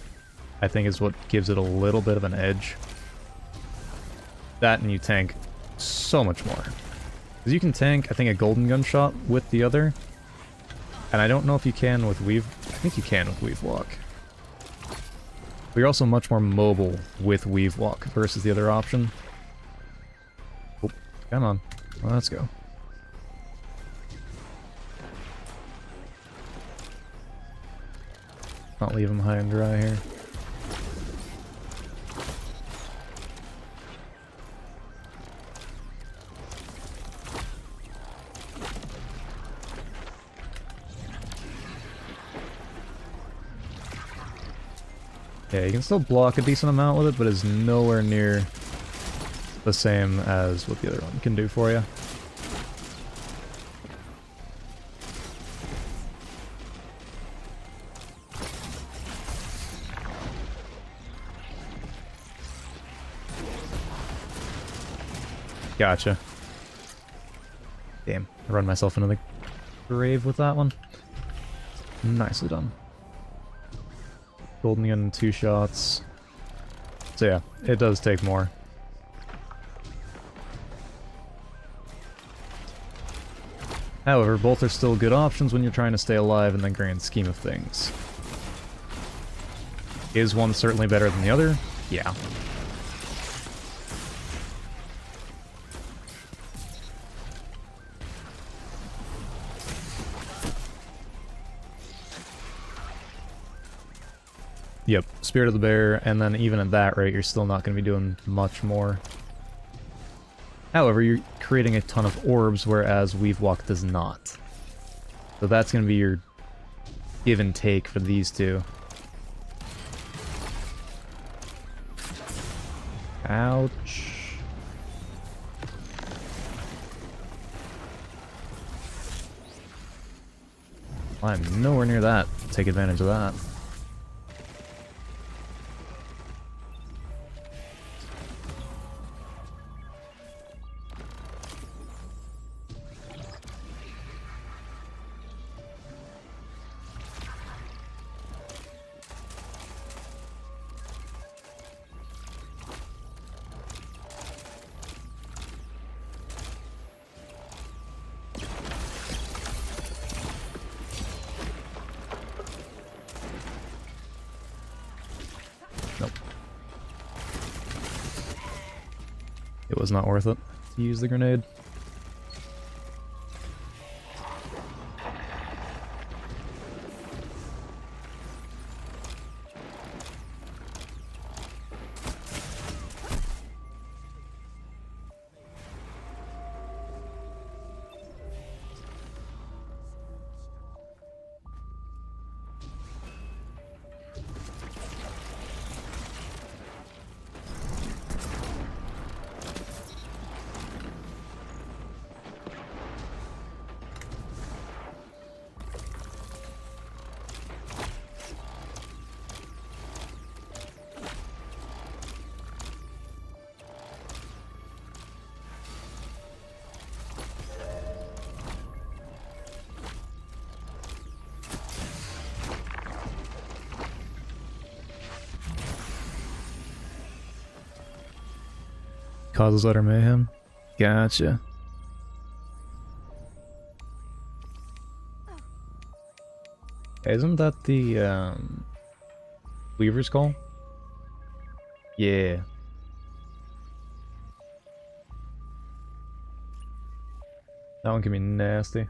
I think is what gives it a little bit of an edge. That and you tank so much more. Because you can tank, I think, a golden gunshot with the other. And I don't know if you can with I think you can with Weavewalk. But you're also much more mobile with Weavewalk versus the other option. Oh, come on. Well, let's go. Not leave him high and dry here. Yeah, you can still block a decent amount with it, but it's nowhere near the same as what the other one can do for you. Gotcha. Damn, I run myself into the grave with that one. Nicely done. Golden gun, 2 shots. So yeah, it does take more. However, both are still good options when you're trying to stay alive in the grand scheme of things. Is one certainly better than the other? Yeah. Yep, Spirit of the Bear, and then even at that rate, you're still not going to be doing much more. However, you're creating a ton of orbs, whereas Weavewalk does not. So that's going to be your give and take for these two. Ouch. I'm nowhere near that. Take advantage of that. It was not worth it to use the grenade. Causes utter mayhem. Gotcha. Isn't that the Weaver's Call? Yeah. That one can be nasty.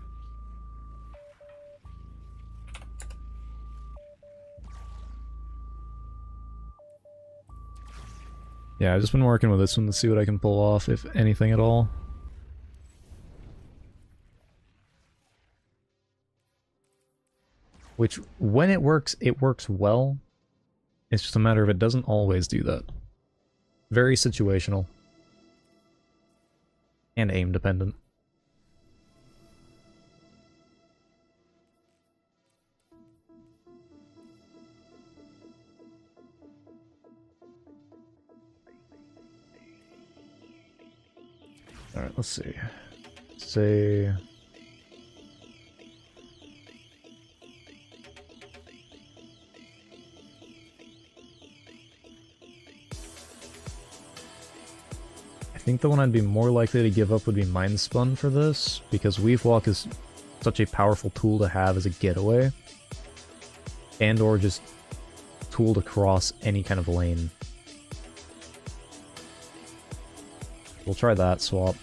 Yeah, I've just been working with this one to see what I can pull off, if anything at all. Which, when it works well. It's just a matter of it doesn't always do that. Very situational. And aim dependent. Alright, let's see. Say... I think the one I'd be more likely to give up would be Mind Spun for this, because Weave Walk is such a powerful tool to have as a getaway. And or just tool to cross any kind of lane. We'll try that swap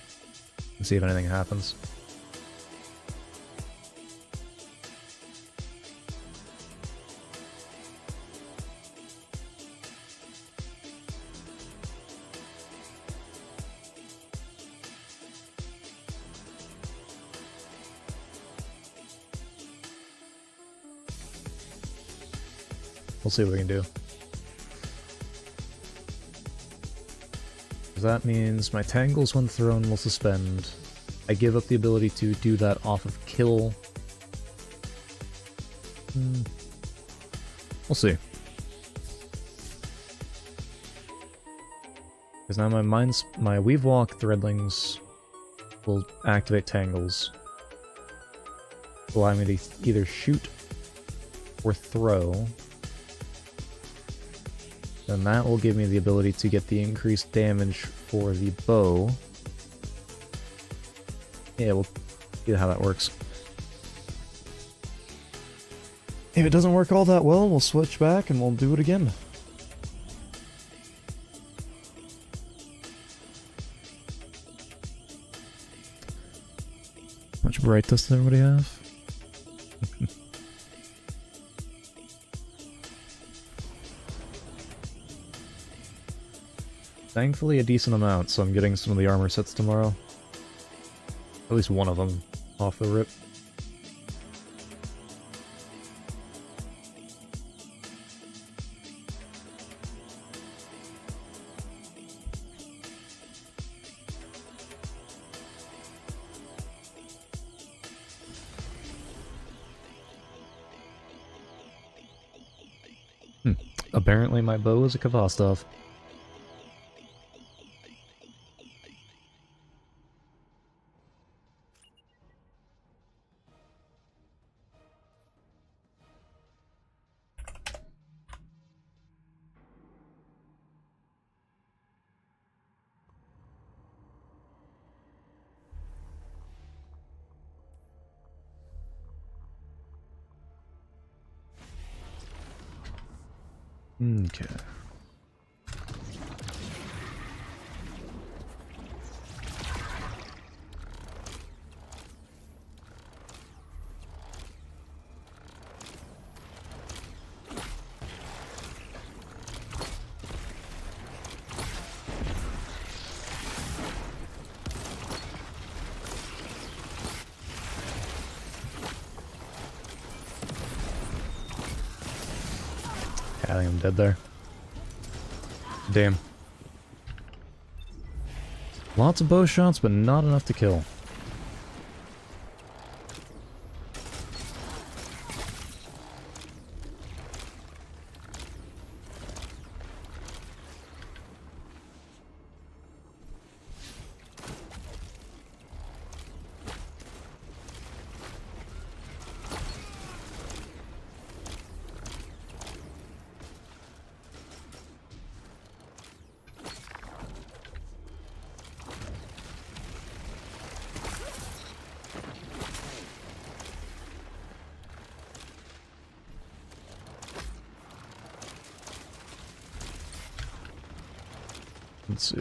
and see if anything happens. We'll see what we can do. That means my Tangles when thrown will suspend. I give up the ability to do that off of kill. We'll see. Because now my Weave Walk Threadlings will activate Tangles, allowing me to either shoot or throw. Then that will give me the ability to get the increased damage for the bow. Yeah, we'll see how that works. If it doesn't work all that well, we'll switch back and we'll do it again. How much bright dust does everybody have? Thankfully a decent amount, so I'm getting some of the armor sets tomorrow. At least one of them off the rip. Apparently my bow is a Kvastov. Okay. I think I'm dead there. Damn. Lots of bow shots, but not enough to kill. Let's see.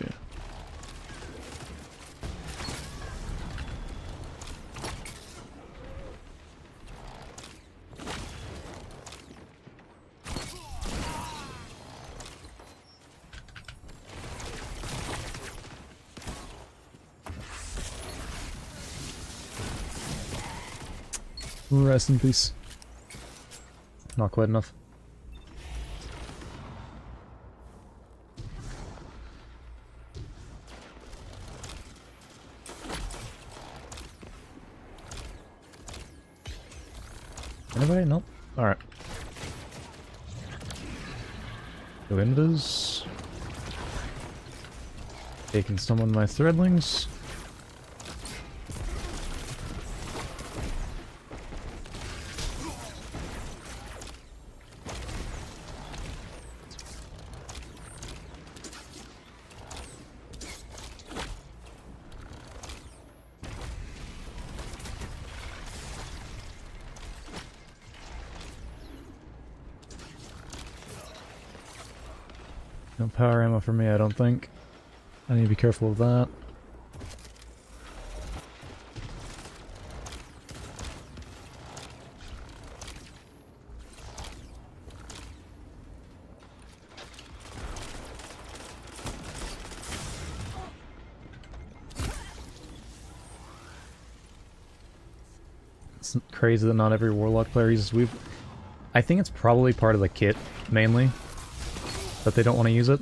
Rest in peace. Not quite enough. Anybody? Nope. Alright. Go into this. Taking some of my threadlings. No power ammo for me, I don't think. I need to be careful of that. It's crazy that not every Warlock player uses weave. I think it's probably part of the kit, mainly, that they don't want to use it.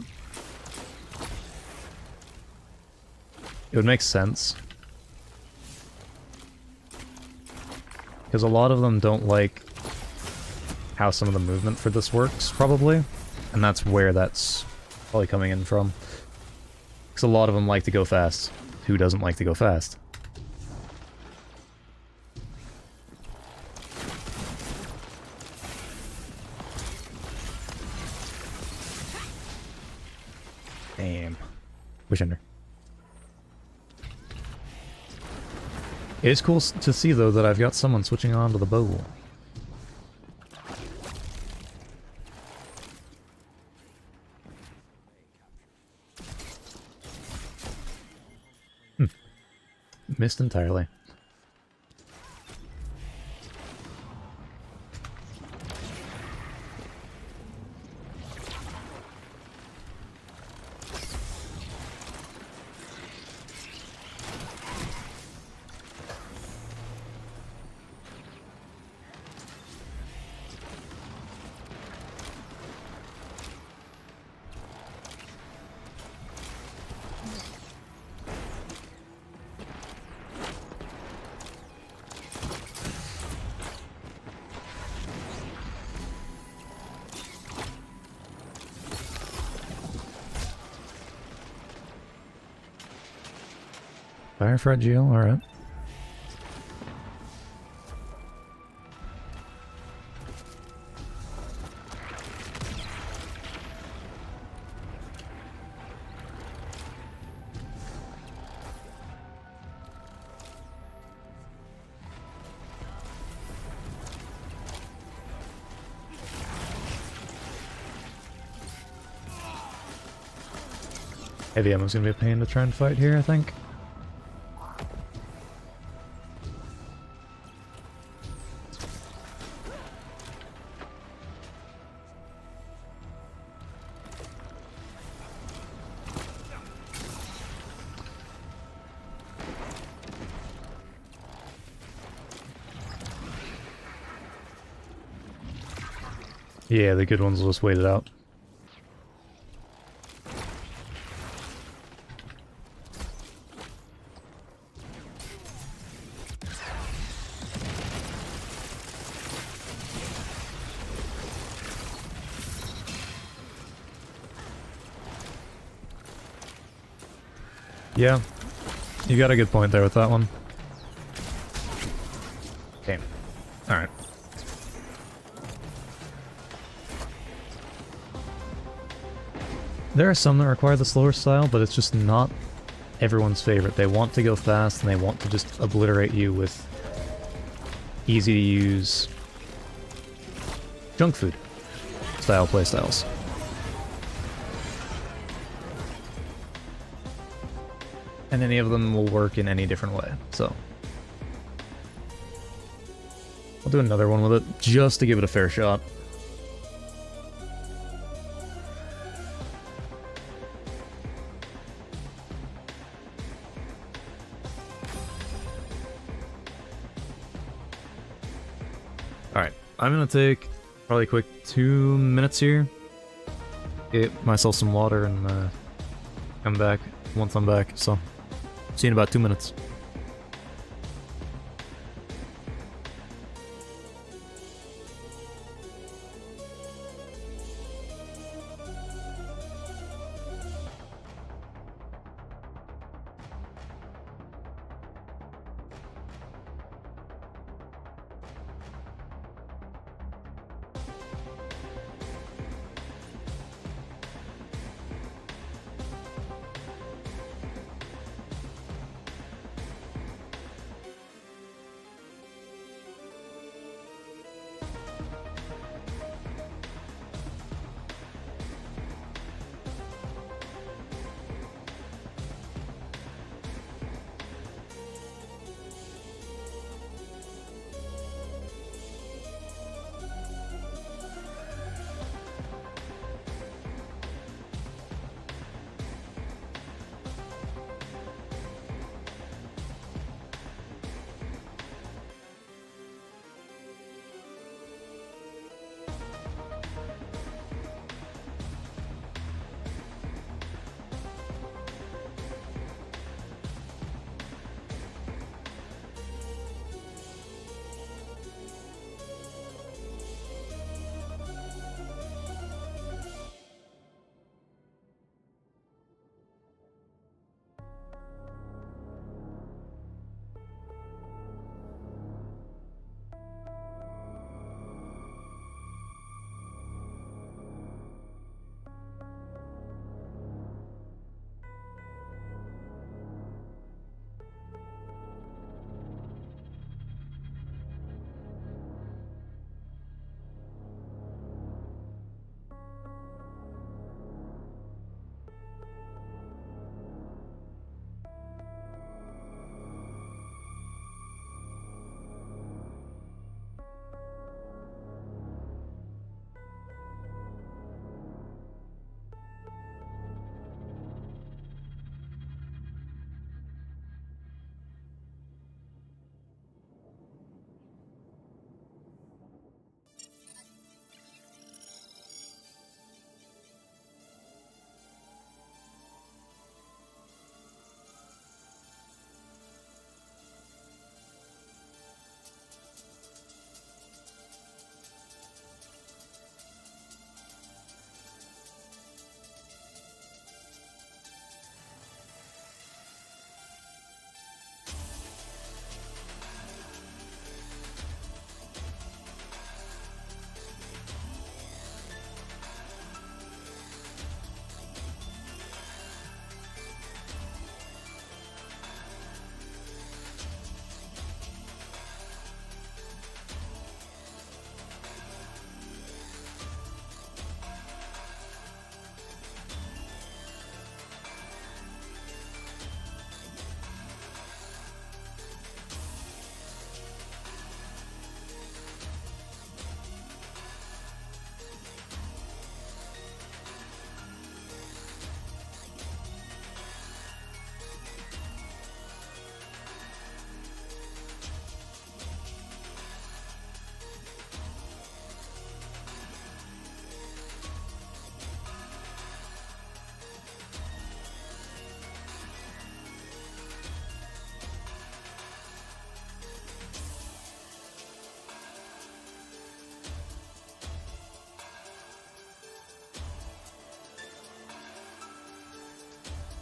It would make sense. Because a lot of them don't like how some of the movement for this works, probably. And that's where that's probably coming in from. Because a lot of them like to go fast. Who doesn't like to go fast? Damn. Wish ender. It is cool to see, though, that I've got someone switching on to the bow. Missed entirely. Fire fragile, alright. Heavy ammo's gonna be a pain to try and fight here, I think. Yeah, the good ones will just wait it out. Yeah, you got a good point there with that one. Okay, alright. There are some that require the slower style, but it's just not everyone's favorite. They want to go fast, and they want to just obliterate you with easy to use junk food style playstyles. And any of them will work in any different way, so. I'll do another one with it, just to give it a fair shot. Alright, I'm gonna take probably a quick 2 minutes here. Get myself some water and come back once I'm back, so. See you in about 2 minutes.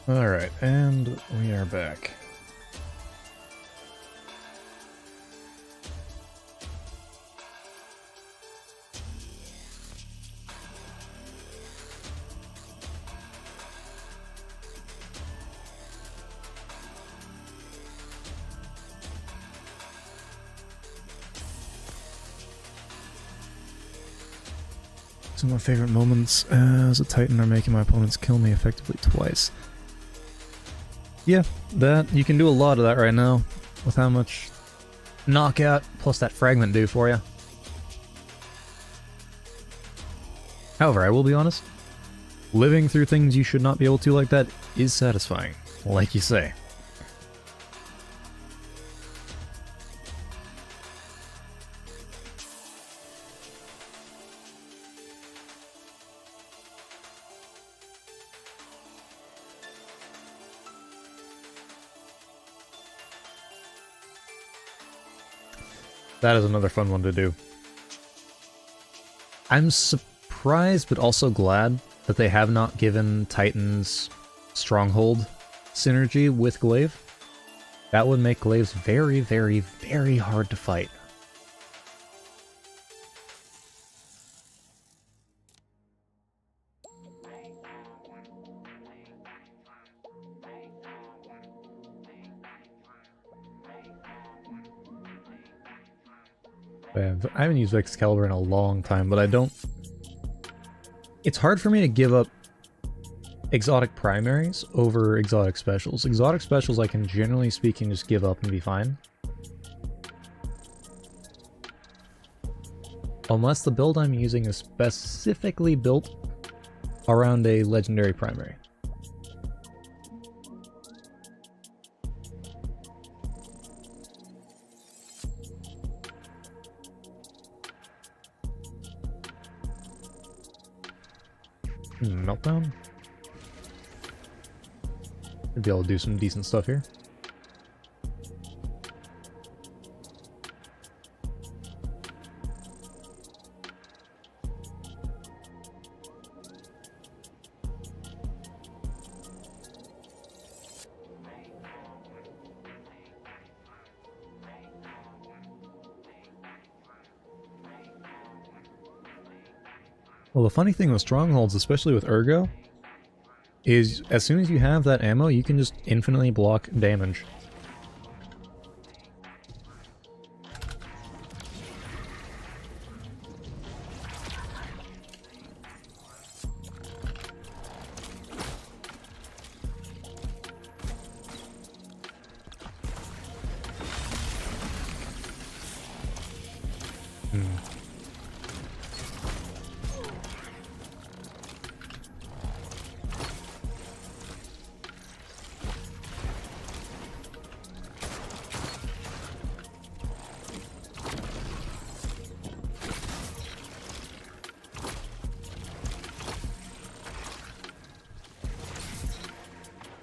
Alright, and we are back. Some of my favorite moments as a Titan are making my opponents kill me effectively twice. Yeah, that you can do a lot of that right now with how much knockout plus that fragment do for you. However, I will be honest, living through things you should not be able to like that is satisfying, like you say. That is another fun one to do. I'm surprised, but also glad that they have not given Titan's Stronghold synergy with Glaive. That would make Glaives very, very, very hard to fight. I haven't used Excalibur in a long time, but I don't... It's hard for me to give up exotic primaries over exotic specials. Exotic specials I can generally speaking just give up and be fine. Unless the build I'm using is specifically built around a legendary primary. Meltdown? Should be able to do some decent stuff here. Well, the funny thing with Strongholds, especially with Ergo, is as soon as you have that ammo, you can just infinitely block damage.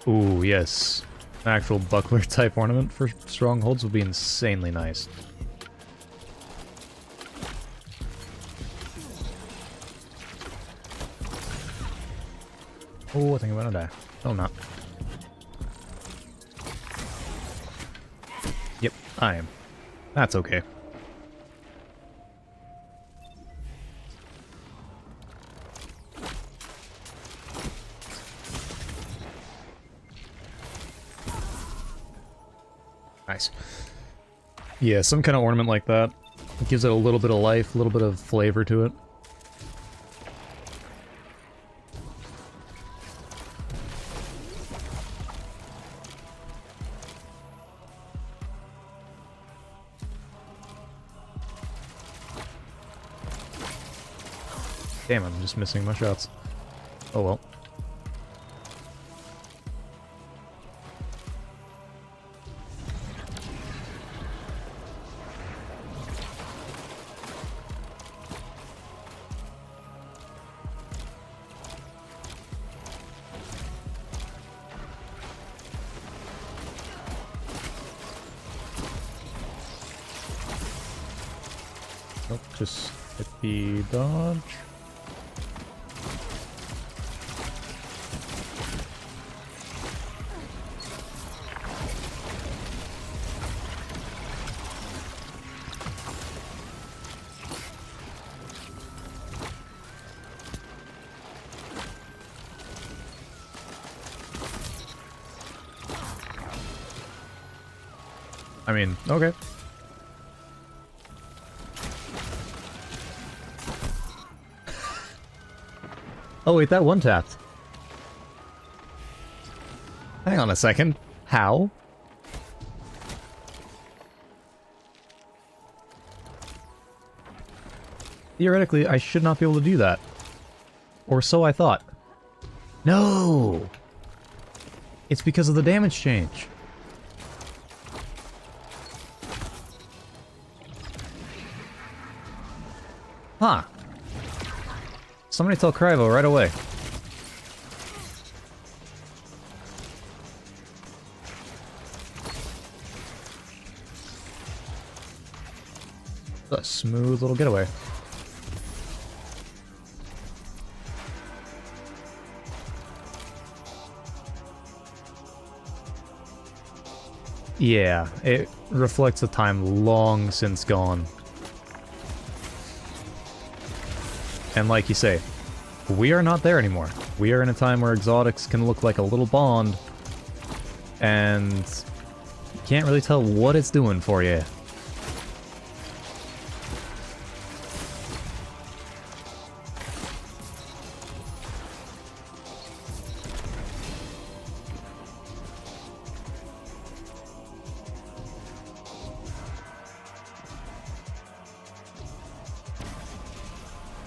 Ooh, yes. An actual buckler type ornament for Strongholds would be insanely nice. Oh, I think I'm gonna die. No, I'm not. Yep, I am. That's okay. Nice. Yeah, some kind of ornament like that. It gives it a little bit of life, a little bit of flavor to it. Damn, I'm just missing my shots. Oh well. Nope, just hit the dodge. I mean, okay. Oh wait, that one tapped. Hang on a second. How? Theoretically, I should not be able to do that. Or so I thought. No! It's because of the damage change. Huh. Somebody tell Crucible right away. A smooth little getaway. Yeah, it reflects a time long since gone. And like you say, we are not there anymore. We are in a time where exotics can look like a little Bond, and you can't really tell what it's doing for you.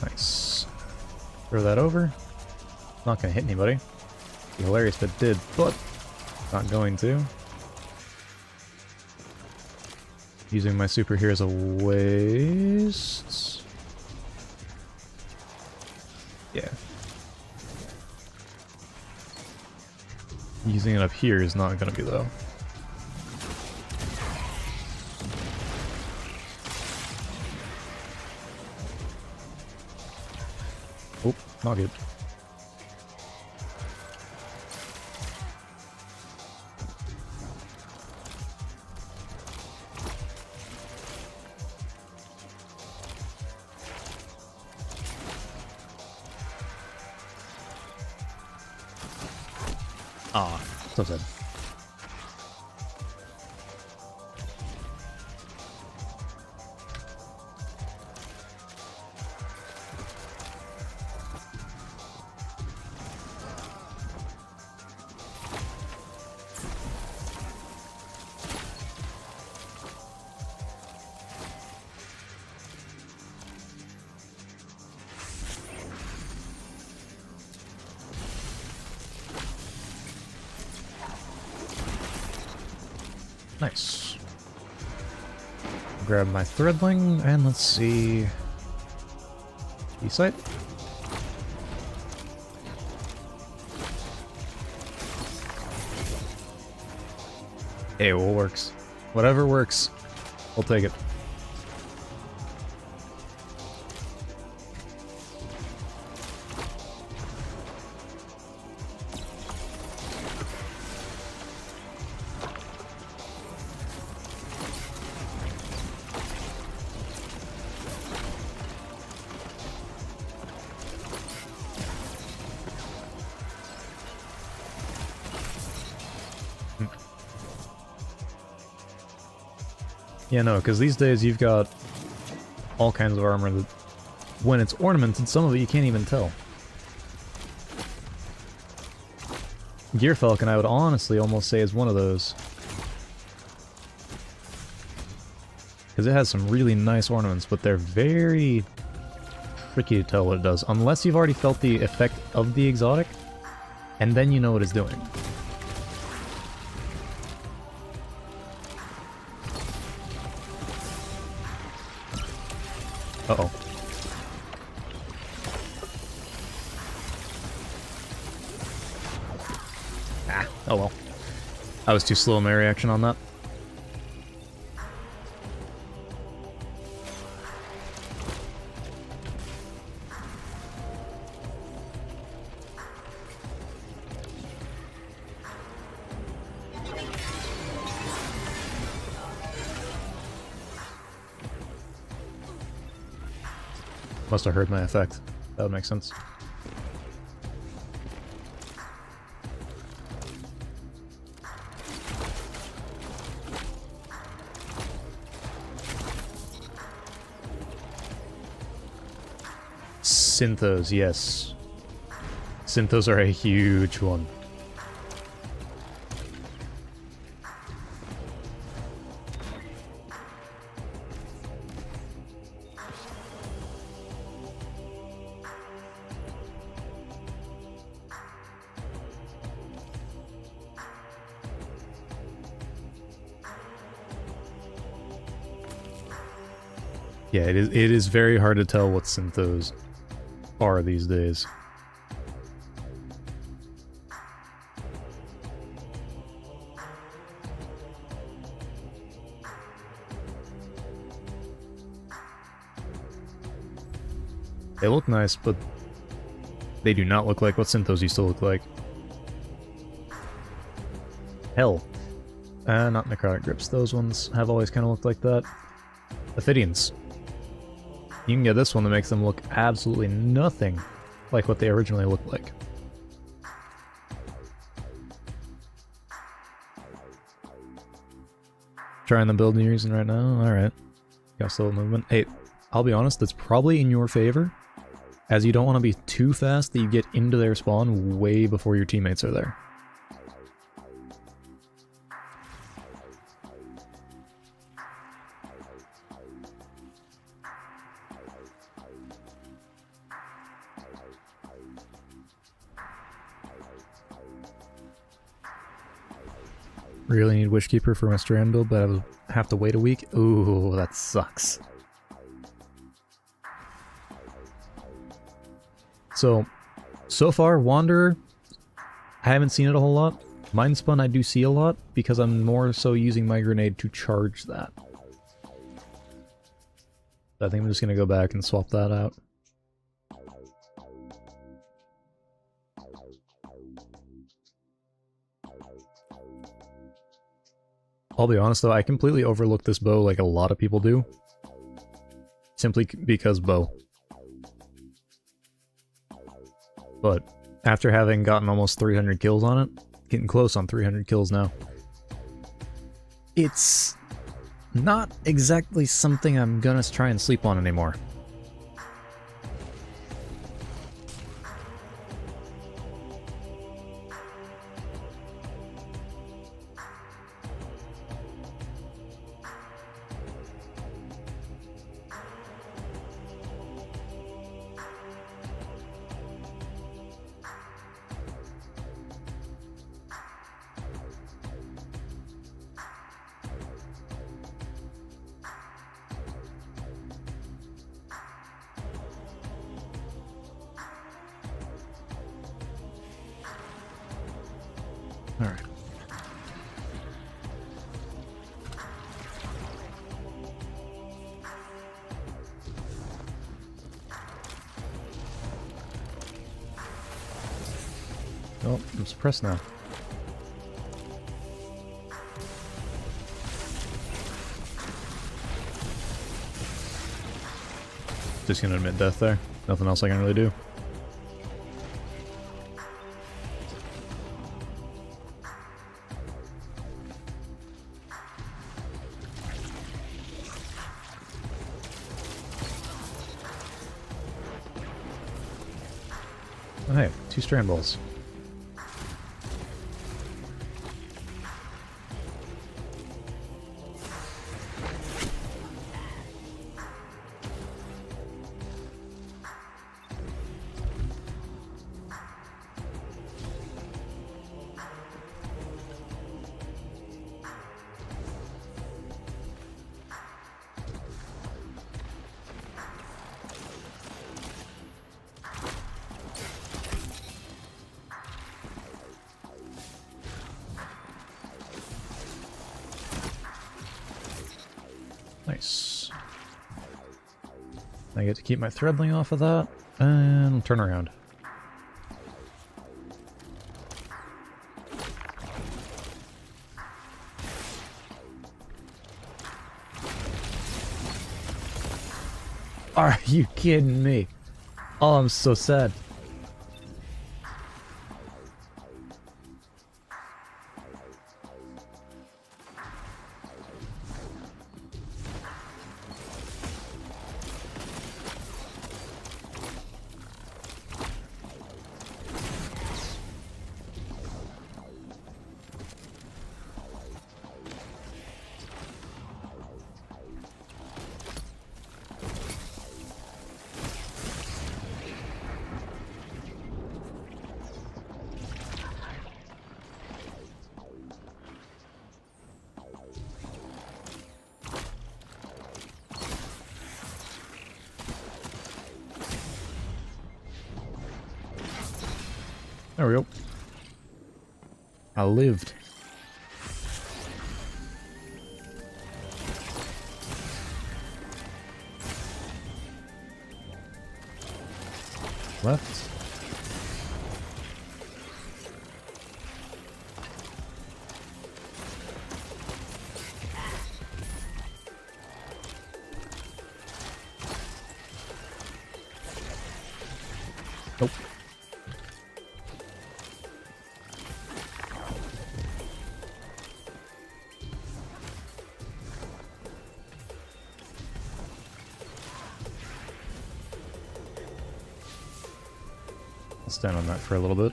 Nice. Throw that over. Not gonna hit anybody. Be hilarious if it did, but not going to. Using my super here as a waste. Yeah. Using it up here is not gonna be though. Oh, not good. Ah, so sad. Nice. Grab my threadling, and let's see... E-site? Hey, what works? Whatever works, we'll take it. Yeah, no, because these days you've got all kinds of armor that, when it's ornamented, some of it you can't even tell. Gear Falcon, I would honestly almost say is one of those. Because it has some really nice ornaments, but they're very tricky to tell what it does. Unless you've already felt the effect of the exotic, and then you know what it's doing. Uh-oh. Ah, oh well. I was too slow in my reaction on that. Must have heard my effect. That would make sense. Synthos, yes. Synthos are a huge one. Yeah, it is very hard to tell what synthos are these days. They look nice, but they do not look like what synthos used to look like. Hell. Not necrotic grips. Those ones have always kind of looked like that. Ophidians. You can get this one that makes them look absolutely nothing like what they originally looked like. Trying the build you're using right now? Alright. Got slow movement. Hey, I'll be honest, that's probably in your favor, as you don't want to be too fast that you get into their spawn way before your teammates are there. Really need Wishkeeper for my Strand build, but I will have to wait a week. Ooh, that sucks. So far, Wanderer, I haven't seen it a whole lot. Mindspun I do see a lot, because I'm more so using my grenade to charge that. I think I'm just going to go back and swap that out. I'll be honest though, I completely overlooked this bow like a lot of people do. Simply because bow. But after having gotten almost 300 kills on it, getting close on 300 kills now, it's not exactly something I'm gonna try and sleep on anymore. Alright. Oh, I'm suppressed now. Just gonna admit death there. Nothing else I can really do. Oh, hey, 2 strand balls. Nice. I get to keep my threadling off of that, and turn around. Are you kidding me? Oh, I'm so sad. There we go. I lived. Left. Nope. I'll stand on that for a little bit.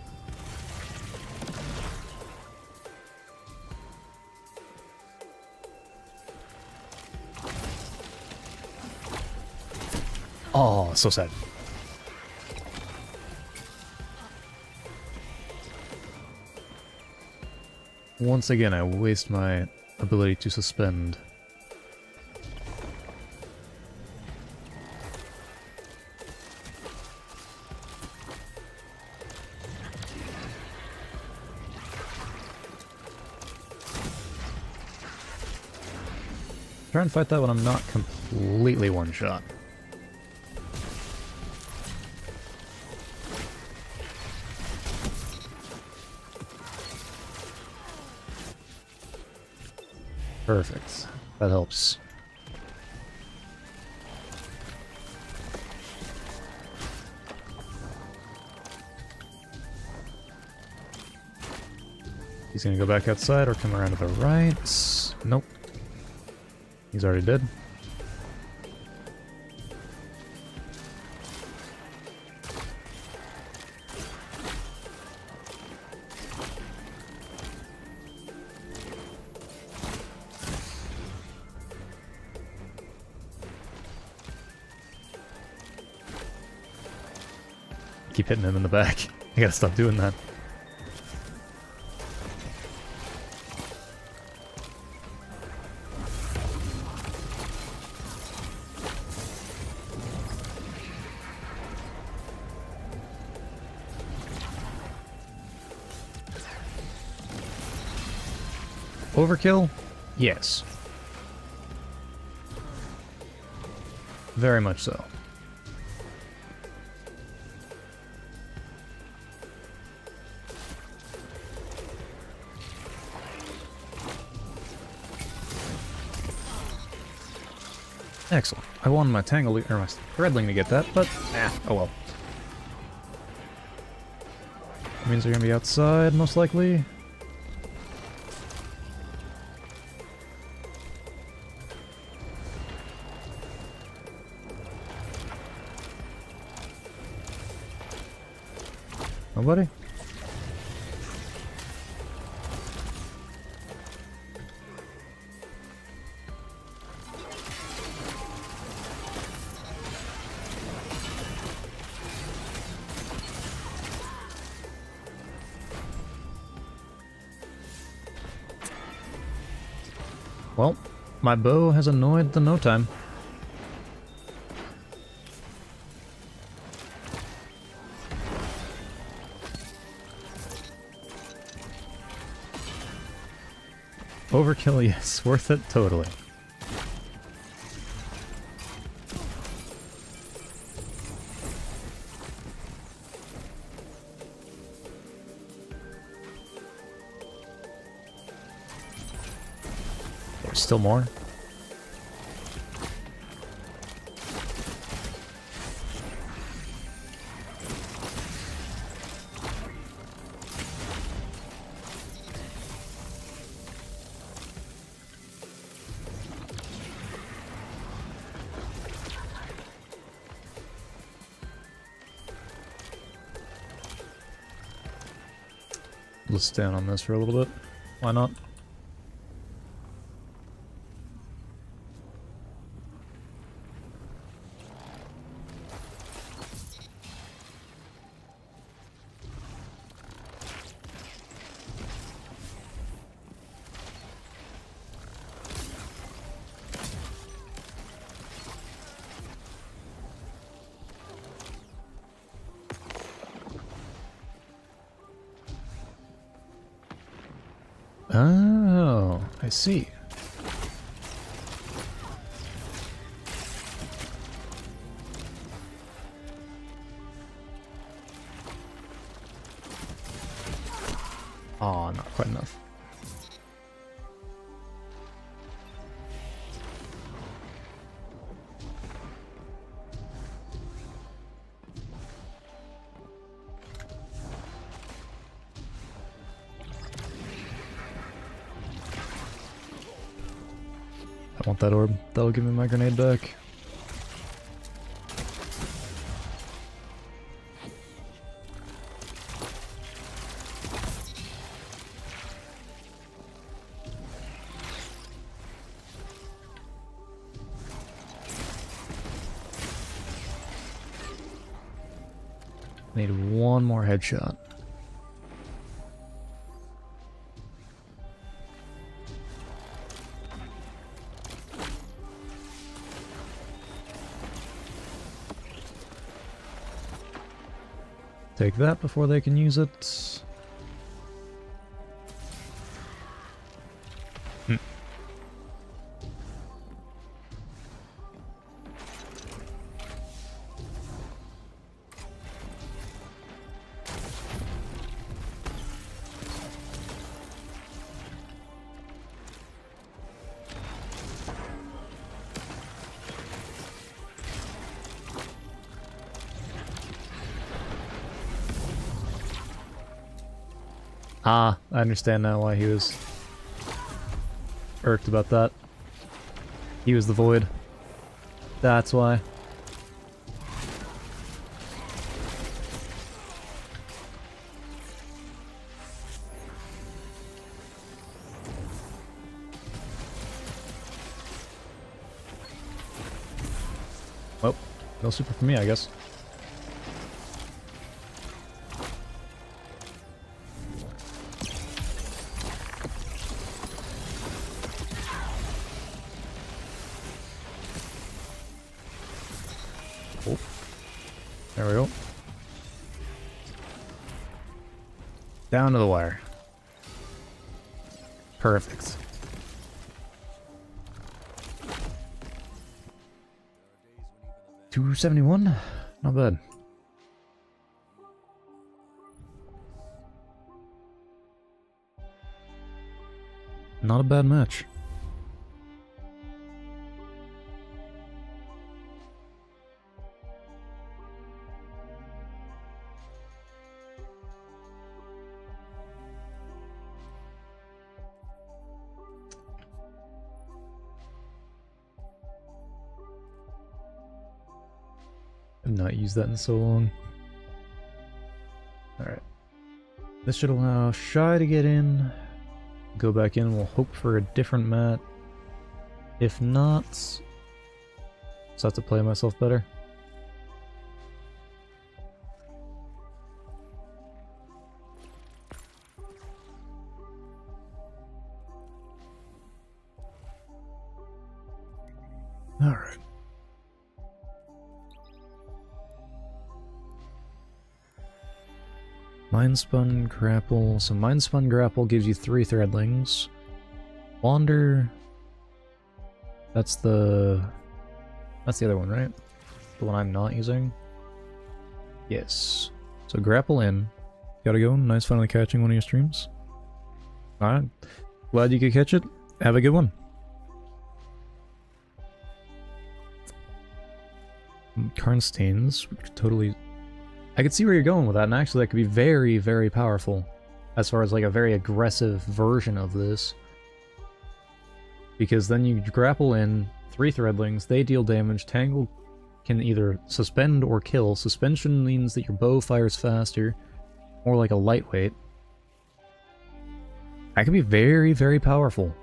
Oh, so sad. Once again, I waste my ability to suspend. Try and fight that when I'm not completely one-shot. Perfect. That helps. He's gonna go back outside or come around to the right. Nope. He's already dead. Keep hitting him in the back. I gotta stop doing that. Overkill? Yes. Very much so. Excellent. I wanted my or my Threadling to get that, but oh well. That means they're gonna be outside, most likely. Nobody? Well, my bow has annoyed the no time. Overkill, yes. Worth it, totally. There's still more. Let's stand on this for a little bit. Why not? Oh, I see. Oh, not quite enough. I want that orb. That'll give me my grenade back. Need one more headshot. Take that before they can use it. Ah, I understand now why he was irked about that. He was the void. That's why. Well, no super for me, I guess. Oh. There we go. Down to the wire. Perfect. $271? Not bad. Not a bad match. I've not used that in so long. Alright. This should allow Shy to get in. Go back in, we'll hope for a different mat. If not, just have to play myself better. Alright. Mindspun Grapple. So Mindspun Grapple gives you 3 threadlings. Wander. That's the other one, right? The one I'm not using? Yes. So grapple in. Gotta go. Nice finally catching one of your streams. Alright. Glad you could catch it. Have a good one. Karnsteins, which could totally... I could see where you're going with that, and actually that could be very, very powerful. As far as like a very aggressive version of this. Because then you grapple in 3 threadlings, they deal damage, Tangle can either suspend or kill. Suspension means that your bow fires faster, more like a lightweight. That could be very, very powerful.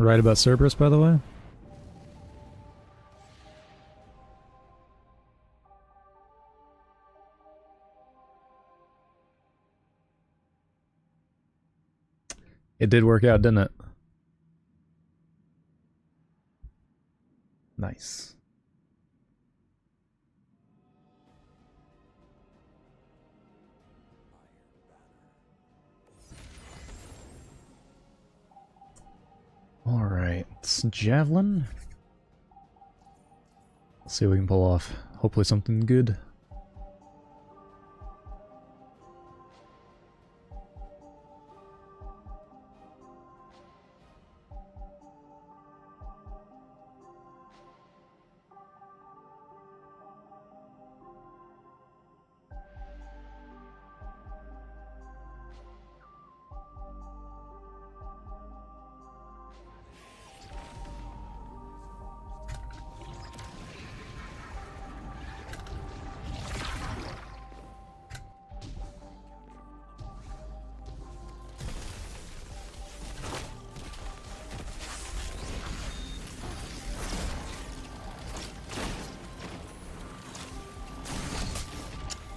Right about Cerberus, by the way? It did work out, didn't it? Nice. Alright, it's Javelin. Let's see what we can pull off. Hopefully something good.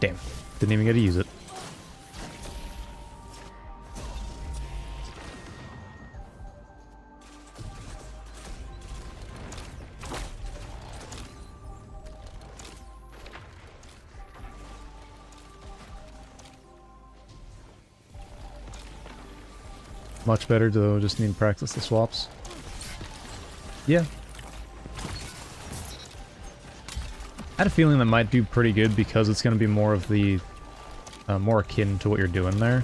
Damn, didn't even get to use it. Much better, though, just need to practice the swaps. Yeah. I had a feeling that might do pretty good because it's going to be more of the... more akin to what you're doing there.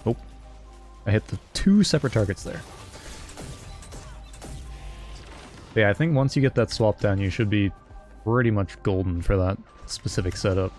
Oh. I hit the 2 separate targets there. But yeah, I think once you get that swap down, you should be pretty much golden for that specific setup.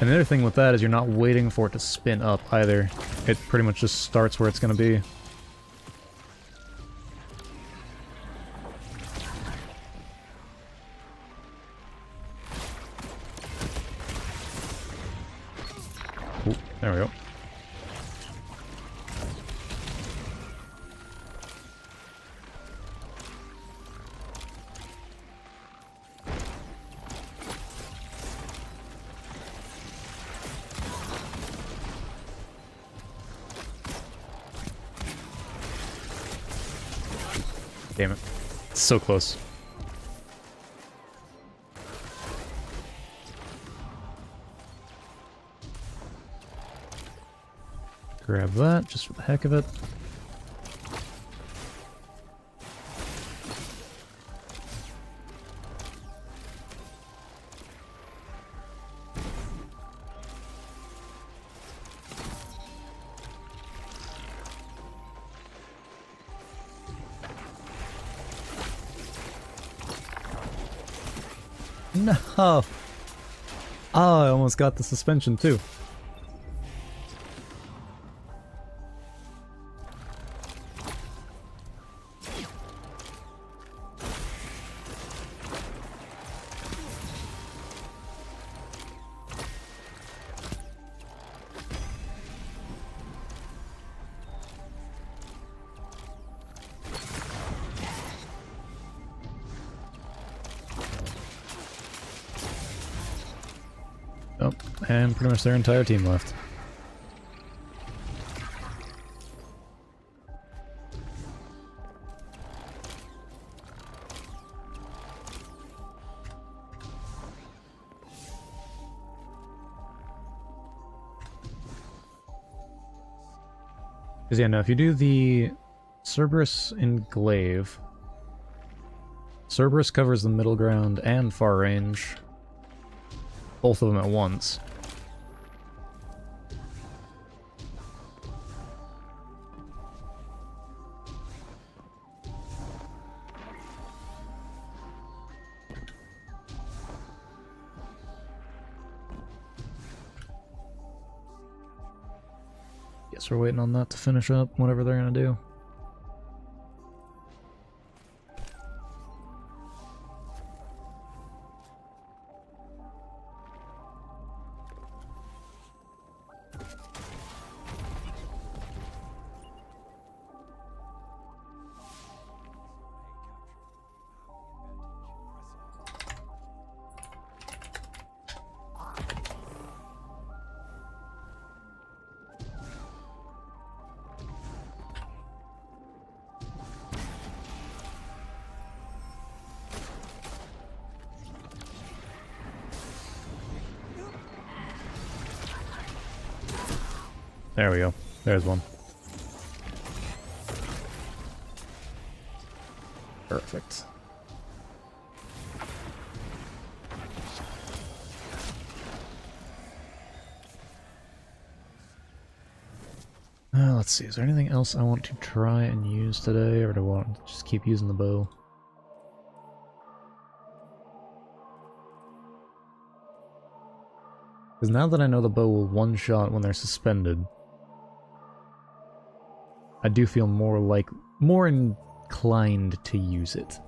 And the other thing with that is you're not waiting for it to spin up either. It pretty much just starts where it's going to be. Ooh, there we go. Damn it. It's so close. Grab that, just for the heck of it. No! Oh, I almost got the suspension too. Oh, and pretty much their entire team left. Because yeah, no, if you do the Cerberus and Glaive, Cerberus covers the middle ground and far range. Both of them at once. Guess we're waiting on that to finish up whatever they're gonna do. There we go. There's one. Perfect. Let's see, is there anything else I want to try and use today, or do I want to just keep using the bow? Because now that I know the bow will one-shot when they're suspended, I do feel more inclined to use it.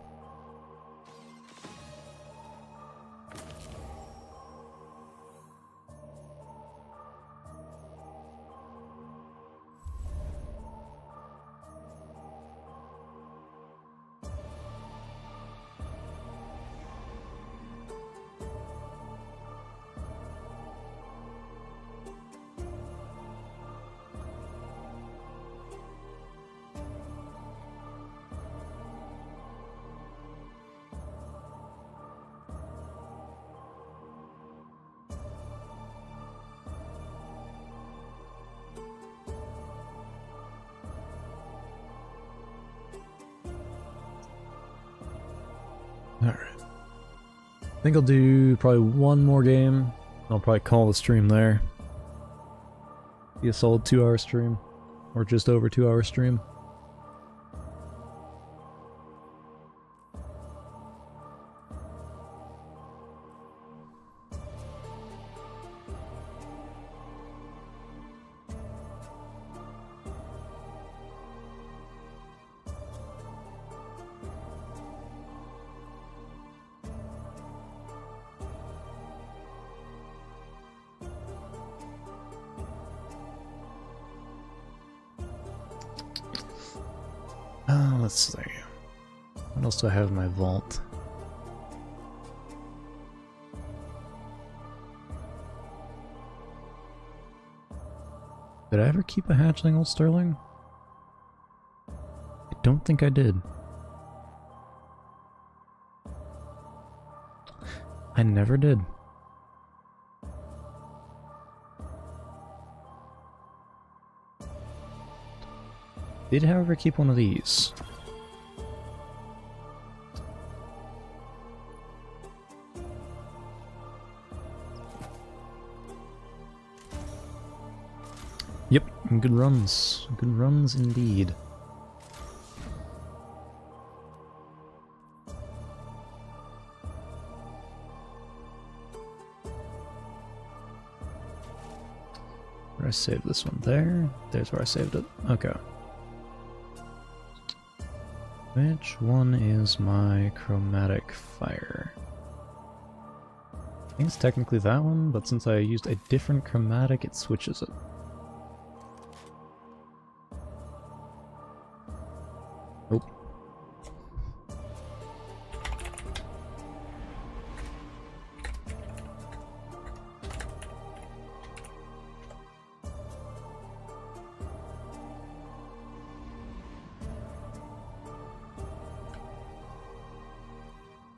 Alright. I think I'll do probably one more game. I'll probably call the stream there. Be a solid 2-hour stream. Or just over 2-hour stream. Let's see. What else do I have in my vault? Did I ever keep a hatchling old Sterling? I don't think I did. I never did. Did, however, keep one of these. Yep, good runs. Good runs indeed. Where I saved this one there. There's where I saved it. Okay. Which one is my chromatic fire? I think it's technically that one, but since I used a different chromatic, it switches it. Nope.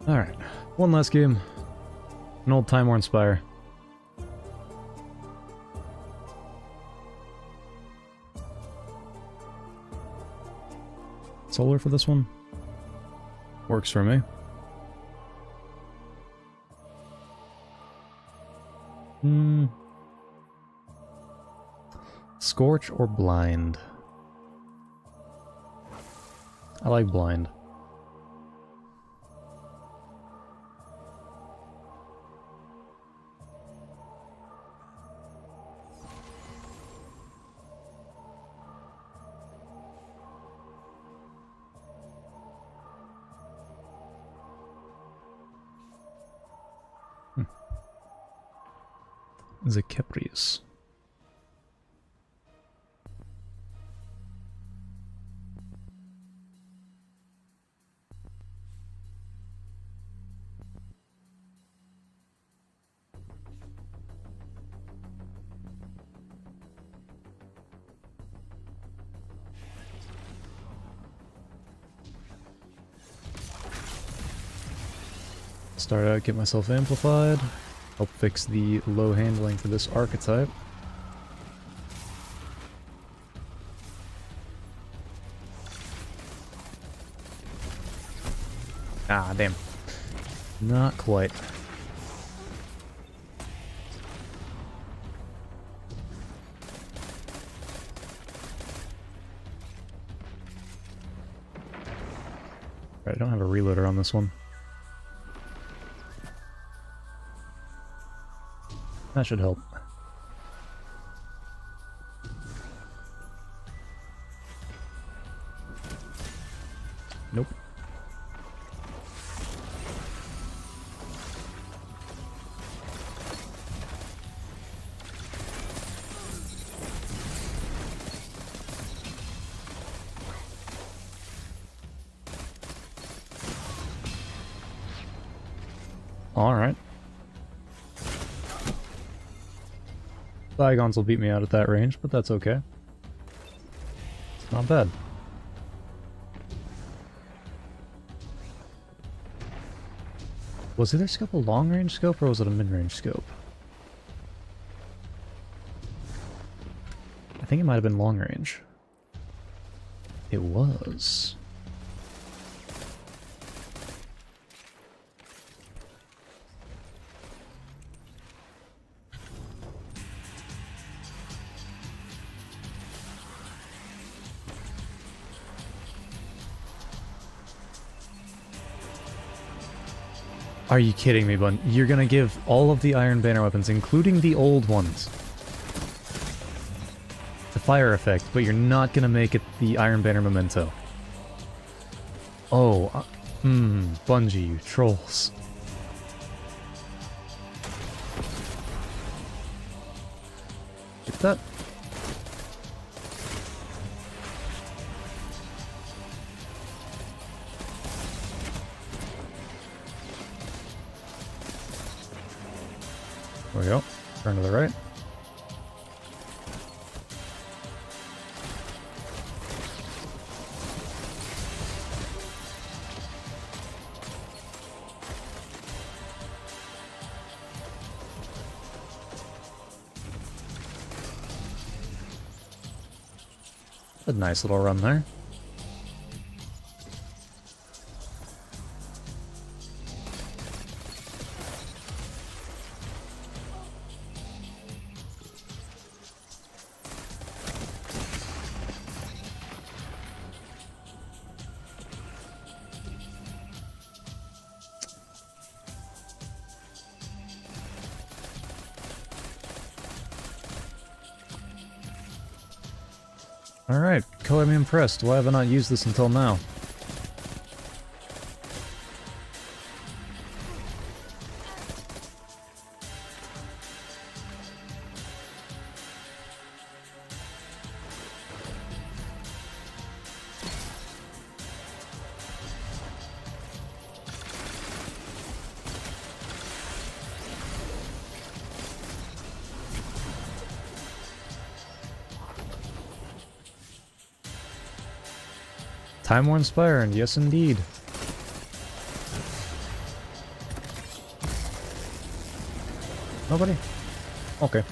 Alright, one last game. An old Time Worn Spire. Solar for this one? Works for me. Scorch or Blind? I like Blind. the Caprice. Start out, get myself amplified, help fix the low handling for this archetype. Ah, damn. Not quite. Right, I don't have a reloader on this one. That should help. Nope. All right. Bygones will beat me out at that range, but that's okay. Not bad. Was either scope a long-range scope or was it a mid-range scope? I think it might have been long-range. It was. Are you kidding me, Bun? You're gonna give all of the Iron Banner weapons, including the old ones, the fire effect, but you're not gonna make it the Iron Banner memento. Oh, Bungie, you trolls. Get that. There we go. Turn to the right. A nice little run there. Alright, color me impressed. Why have I not used this until now? Time Worn Spire, and yes indeed. Nobody? Okay.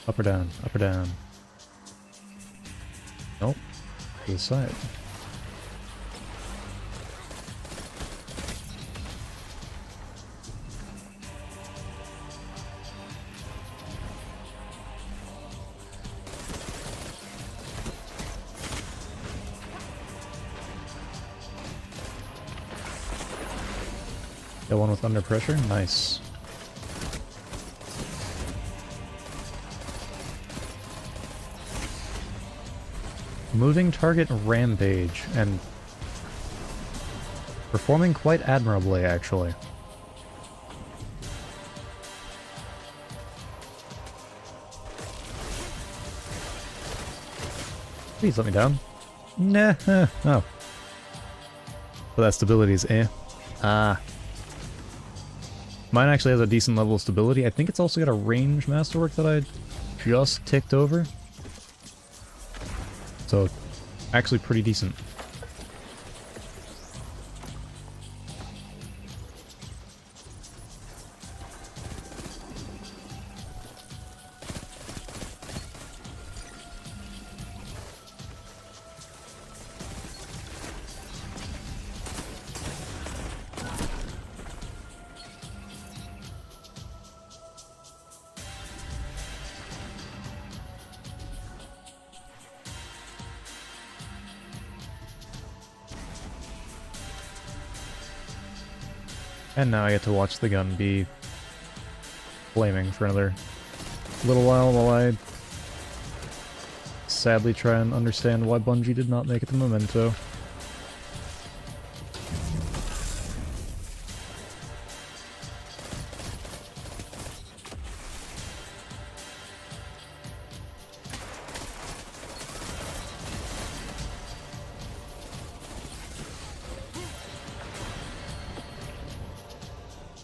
Up or down, up or down. Nope. To the side. Got one with under pressure? Nice. Moving target rampage, and performing quite admirably, actually. Please let me down. Nah, oh. But that stability is eh. Ah. Mine actually has a decent level of stability. I think it's also got a range masterwork that I just ticked over. So, actually pretty decent. And now I get to watch the gun be flaming for another little while I sadly try and understand why Bungie did not make it to Memento.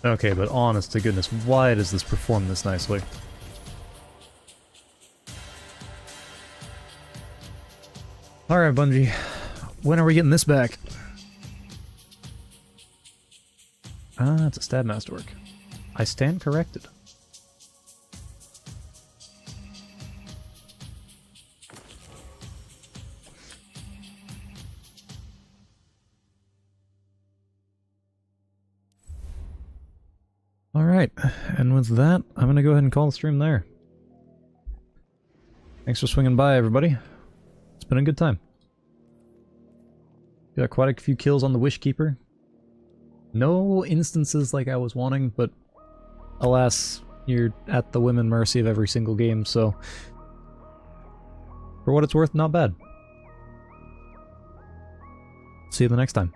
Okay, but honest to goodness, why does this perform this nicely? Alright, Bungie. When are we getting this back? Ah, it's a stab masterwork. I stand corrected. Alright, and with that, I'm gonna go ahead and call the stream there. Thanks for swinging by, everybody. It's been a good time. Got quite a few kills on the Wishkeeper. No instances like I was wanting, but alas, you're at the whim and mercy of every single game, so for what it's worth, not bad. See you the next time.